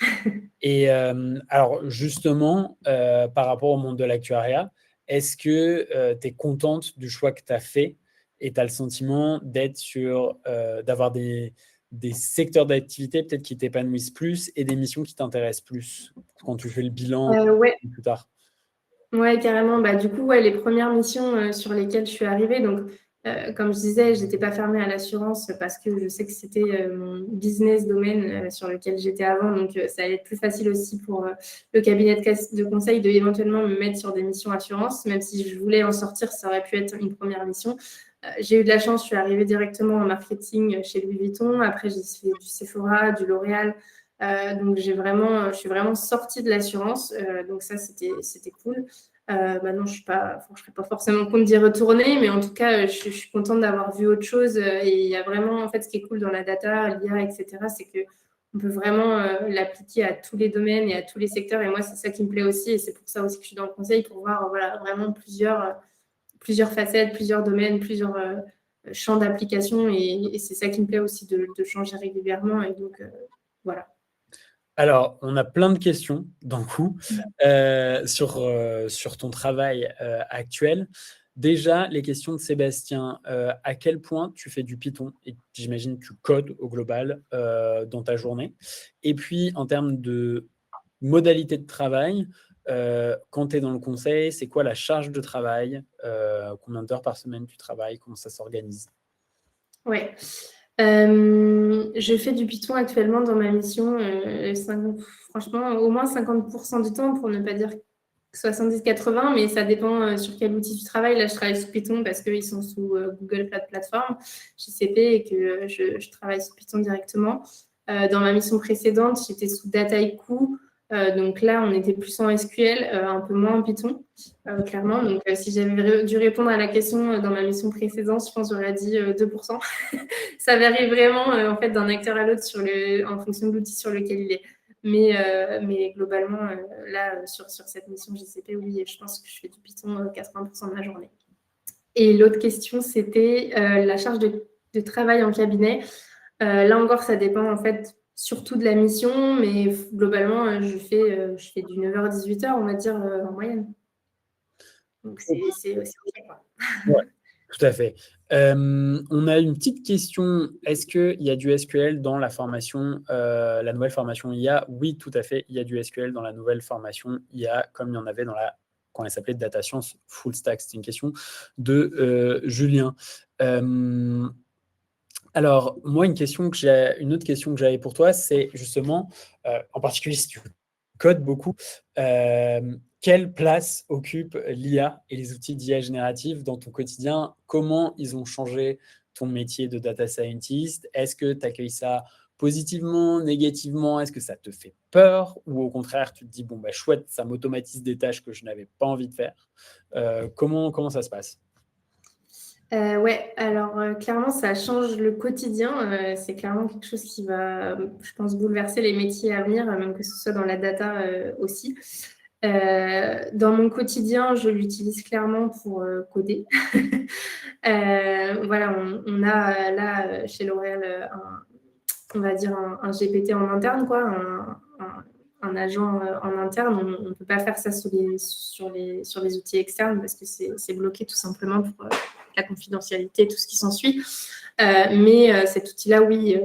Et alors, justement, par rapport au monde de l'actuariat, est-ce que tu es contente du choix que tu as fait et tu as le sentiment d'être d'avoir des secteurs d'activité peut-être qui t'épanouissent plus et des missions qui t'intéressent plus quand tu fais le bilan Ouais, plus tard? ouais, carrément. Bah, du coup, ouais, les premières missions sur lesquelles je suis arrivée, donc comme je disais, je n'étais pas fermée à l'assurance parce que je sais que c'était mon business domaine sur lequel j'étais avant, donc ça allait être plus facile aussi pour le cabinet de conseil de éventuellement me mettre sur des missions assurance, même si je voulais en sortir, ça aurait pu être une première mission. J'ai eu de la chance, je suis arrivée directement en marketing chez Louis Vuitton. Après, j'ai fait du Sephora, du L'Oréal. Donc, je suis vraiment sortie de l'assurance. Donc, ça, c'était cool. Maintenant, je ne serais pas forcément compte d'y retourner, mais en tout cas, je suis contente d'avoir vu autre chose. Et il y a vraiment, en fait, ce qui est cool dans la data, l'IA, etc., c'est qu'on peut vraiment l'appliquer à tous les domaines et à tous les secteurs. Et moi, c'est ça qui me plaît aussi. Et c'est pour ça aussi que je suis dans le conseil, pour voir voilà, vraiment plusieurs facettes, plusieurs domaines, plusieurs champs d'application. Et c'est ça qui me plaît aussi de changer régulièrement. Et donc, voilà. Alors, on a plein de questions d'un coup sur ton travail actuel. Déjà, les questions de Sébastien. À quel point tu fais du Python? Et j'imagine que tu codes au global dans ta journée. Et puis, en termes de modalité de travail, quand tu es dans le conseil, c'est quoi la charge de travail? Combien d'heures par semaine tu travailles? Comment ça s'organise? Ouais. Je fais du Python actuellement dans ma mission, franchement, au moins 50% du temps, pour ne pas dire 70-80, mais ça dépend sur quel outil tu travailles. Là, je travaille sous Python parce qu'ils sont sous Google Cloud Platform, GCP, et que je travaille sous Python directement. Dans ma mission précédente, j'étais sous Dataiku. Donc là, on était plus en SQL, un peu moins en Python, clairement. Donc, si j'avais dû répondre à la question dans ma mission précédente, je pense que j'aurais dit 2%. Ça varie vraiment en fait, d'un acteur à l'autre en fonction de l'outil sur lequel il est. Mais globalement, là, sur cette mission GCP, oui, je pense que je fais du Python 80% de ma journée. Et l'autre question, c'était la charge de travail en cabinet. Là encore, ça dépend en fait surtout de la mission, mais globalement, je fais du 9h à 18h, on va dire, en moyenne. Donc, c'est OK, quoi. Ouais, tout à fait. On a une petite question. Est-ce qu'il y a du SQL dans la formation, la nouvelle formation IA? Oui, tout à fait. Il y a du SQL dans la nouvelle formation IA, comme il y en avait quand elle s'appelait Data Science Full Stack. C'est une question de Julien. Alors, moi, une autre question que j'avais pour toi, c'est justement, en particulier si tu codes beaucoup, quelle place occupent l'IA et les outils d'IA générative dans ton quotidien? Comment ils ont changé ton métier de data scientist? Est-ce que tu accueilles ça positivement, négativement? Est-ce que ça te fait peur? Ou au contraire, tu te dis, bon, bah, chouette, ça m'automatise des tâches que je n'avais pas envie de faire. Comment ça se passe? Ouais, alors clairement, ça change le quotidien. C'est clairement quelque chose qui va, je pense, bouleverser les métiers à venir, même que ce soit dans la data aussi. Dans mon quotidien, je l'utilise clairement pour coder. Voilà, on a là chez L'Oréal on va dire un GPT en interne, quoi, un agent en interne. On ne peut pas faire ça sur les outils externes parce que c'est bloqué tout simplement pour la confidentialité et tout ce qui s'ensuit. Mais cet outil-là, oui,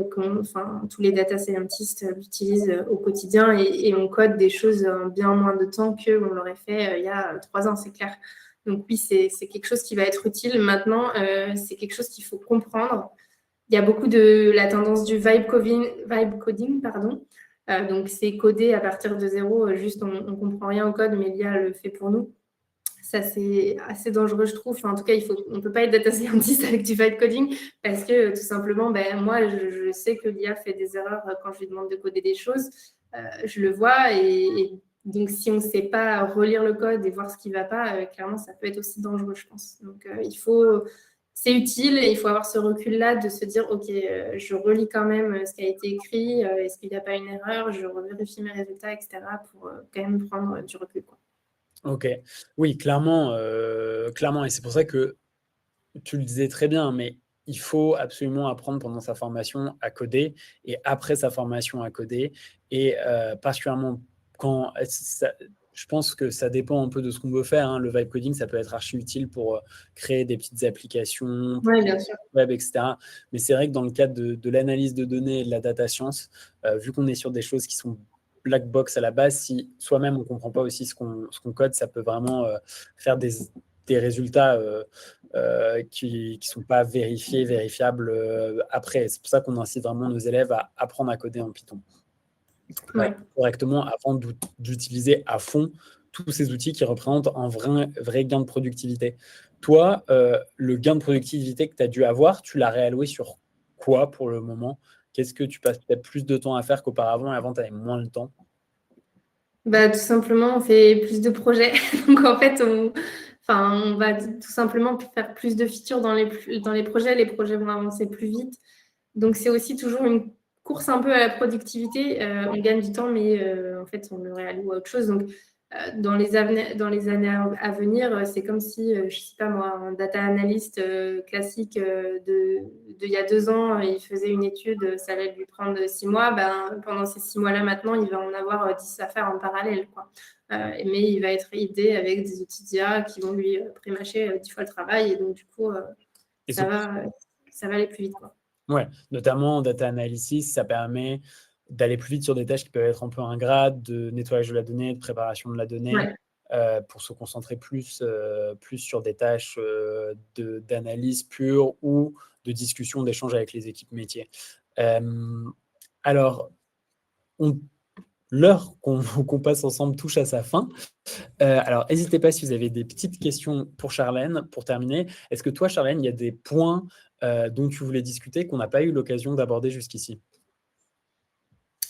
tous les data scientists l'utilisent au quotidien et on code des choses en bien moins de temps qu'on l'aurait fait il y a 3 ans, c'est clair. Donc oui, c'est quelque chose qui va être utile. Maintenant, c'est quelque chose qu'il faut comprendre. Il y a beaucoup de la tendance du vibe coding, pardon. Donc, c'est coder à partir de zéro, juste on ne comprend rien au code, mais l'IA le fait pour nous. Ça, c'est assez dangereux, je trouve. Enfin, en tout cas, on ne peut pas être data scientist avec du vibe coding parce que tout simplement, moi, je sais que l'IA fait des erreurs quand je lui demande de coder des choses. Je le vois et donc, si on ne sait pas relire le code et voir ce qui ne va pas, clairement, ça peut être aussi dangereux, je pense. Donc, c'est utile et il faut avoir ce recul-là de se dire, OK, je relis quand même ce qui a été écrit. Est-ce qu'il n'y a pas une erreur? Je revérifie mes résultats, etc. pour quand même prendre du recul, quoi. Ok, oui, clairement, et c'est pour ça que tu le disais très bien, mais il faut absolument apprendre pendant sa formation à coder et après sa formation à coder, et particulièrement quand Je pense que ça dépend un peu de ce qu'on veut faire, hein. Le vibe coding, ça peut être archi utile pour créer des petites applications, Oui, bien sûr. web, etc. Mais c'est vrai que dans le cadre de l'analyse de données et de la data science, vu qu'on est sur des choses qui sont black box à la base, si soi-même on ne comprend pas aussi ce qu'on code, ça peut vraiment faire des résultats qui ne sont pas vérifiés, vérifiables après. C'est pour ça qu'on incite vraiment nos élèves à apprendre à coder en Python Ouais. correctement avant d'utiliser à fond tous ces outils qui représentent un vrai gain de productivité. Toi, le gain de productivité que tu as dû avoir, tu l'as réalloué sur quoi pour le moment? Qu'est-ce que tu passes peut-être plus de temps à faire qu'auparavant et avant, tu avais moins le temps? Bah, tout simplement, on fait plus de projets. Donc, en fait, on va tout simplement faire plus de features dans les projets. Les projets vont avancer plus vite. Donc, c'est aussi toujours une course un peu à la productivité. On gagne du temps, mais en fait, on le réalloue à autre chose. Donc, dans les années à venir, c'est comme si, je ne sais pas moi, un data analyst classique il y a 2 ans, il faisait une étude, ça allait lui prendre 6 mois. Ben, pendant ces 6 mois-là, maintenant, il va en avoir 10 à faire en parallèle, quoi. Mais il va être aidé avec des outils d'IA qui vont lui prémâcher 10 fois le travail. Et donc, du coup, Et ça va, ça va aller plus vite, quoi. ouais, notamment en data analysis, ça permet d'aller plus vite sur des tâches qui peuvent être un peu ingrates, de nettoyage de la donnée, de préparation de la donnée, Ouais. pour se concentrer plus sur des tâches d'analyse pure ou de discussion, d'échange avec les équipes métiers. Alors, on- l'heure qu'on passe ensemble touche à sa fin. Alors, n'hésitez pas si vous avez des petites questions pour Charlène, pour terminer. Est-ce que toi, Charlène, il y a des points dont tu voulais discuter qu'on n'a pas eu l'occasion d'aborder jusqu'ici?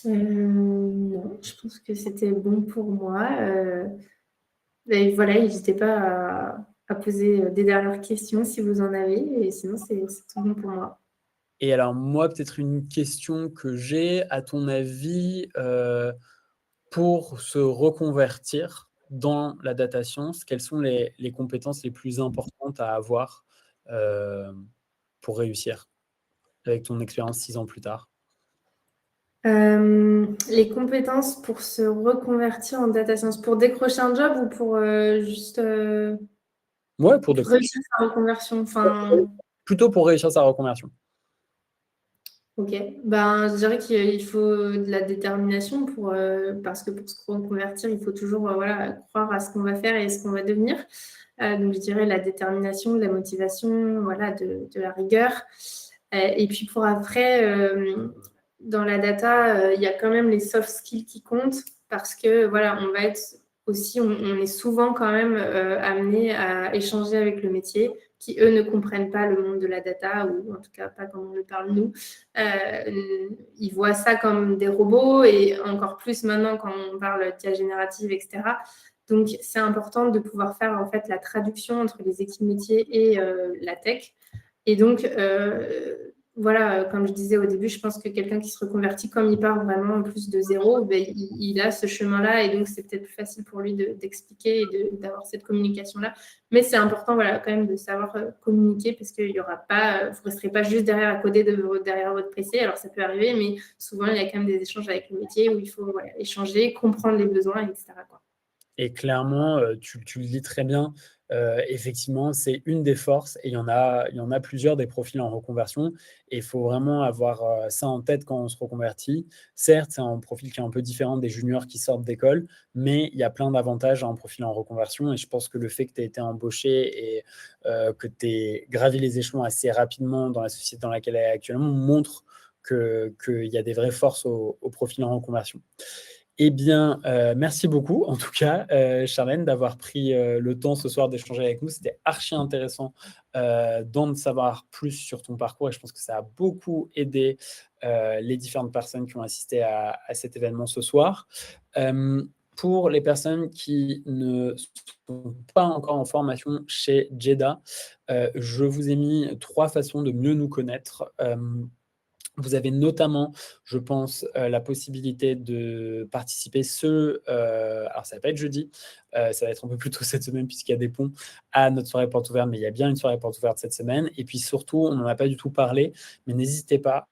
Non, je pense que c'était bon pour moi. Et voilà, n'hésitez pas à poser des dernières questions si vous en avez. Et sinon, c'est tout bon pour moi. Et alors, moi, peut-être une question que j'ai, à ton avis, pour se reconvertir dans la data science, quelles sont les compétences les plus importantes à avoir euh, pour réussir avec ton expérience 6 ans plus tard? Les compétences pour se reconvertir en data science, pour décrocher un job ou pour juste Ouais, pour réussir sa reconversion. Enfin, plutôt pour réussir sa reconversion. ok. Ben, je dirais qu'il faut de la détermination parce que pour se reconvertir, il faut toujours voilà, croire à ce qu'on va faire et ce qu'on va devenir. Donc, je dirais la détermination, de la motivation, voilà, de la rigueur. Et puis pour après, dans la data, il y a quand même les soft skills qui comptent parce que voilà, on va être aussi, on est souvent quand même amené à échanger avec le métier qui, eux, ne comprennent pas le monde de la data ou en tout cas pas comme on le parle nous. Ils voient ça comme des robots et encore plus maintenant quand on parle d'IA générative, etc. Donc, c'est important de pouvoir faire en fait la traduction entre les équipes métiers et la tech. Et donc, voilà, comme je disais au début, je pense que quelqu'un qui se reconvertit, comme il part vraiment en plus de zéro, ben, il a ce chemin-là et donc c'est peut-être plus facile pour lui d'expliquer et d'avoir cette communication-là. Mais c'est important, voilà, quand même de savoir communiquer parce qu'il y aura pas, vous ne resterez pas juste derrière à coder derrière votre PC. Alors ça peut arriver, mais souvent il y a quand même des échanges avec le métier où il faut voilà, échanger, comprendre les besoins, etc., quoi. Et clairement, tu le dis très bien, effectivement, c'est une des forces et il y en a plusieurs des profils en reconversion et il faut vraiment avoir ça en tête quand on se reconvertit. Certes, c'est un profil qui est un peu différent des juniors qui sortent d'école, mais il y a plein d'avantages à un profil en reconversion et je pense que le fait que tu aies été embauché et que tu aies gravi les échelons assez rapidement dans la société dans laquelle elle est actuellement montre qu'il y a des vraies forces au profil en reconversion. Eh bien, merci beaucoup, en tout cas, Charlène, d'avoir pris le temps ce soir d'échanger avec nous. C'était archi intéressant d'en savoir plus sur ton parcours et je pense que ça a beaucoup aidé les différentes personnes qui ont assisté à cet événement ce soir. Pour les personnes qui ne sont pas encore en formation chez JEDA, je vous ai mis 3 façons de mieux nous connaître. Vous avez notamment, je pense, la possibilité de participer alors ça va pas être jeudi, ça va être un peu plus tôt cette semaine puisqu'il y a des ponts à notre soirée porte ouverte, mais il y a bien une soirée porte ouverte cette semaine. Et puis surtout, on n'en a pas du tout parlé, mais n'hésitez pas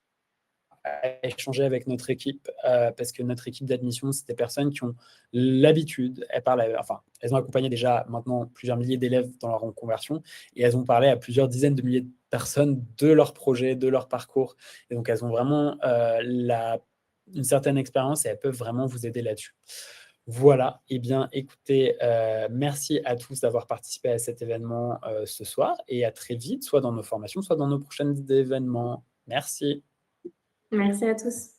à échanger avec notre équipe, parce que notre équipe d'admission, c'est des personnes qui ont l'habitude, elles ont accompagné déjà maintenant plusieurs milliers d'élèves dans leur reconversion et elles ont parlé à plusieurs dizaines de milliers de personnes de leur projet, de leur parcours. Et donc, elles ont vraiment une certaine expérience et elles peuvent vraiment vous aider là-dessus. Voilà, eh bien, écoutez, merci à tous d'avoir participé à cet événement ce soir et à très vite, soit dans nos formations, soit dans nos prochains événements. Merci. Merci à tous.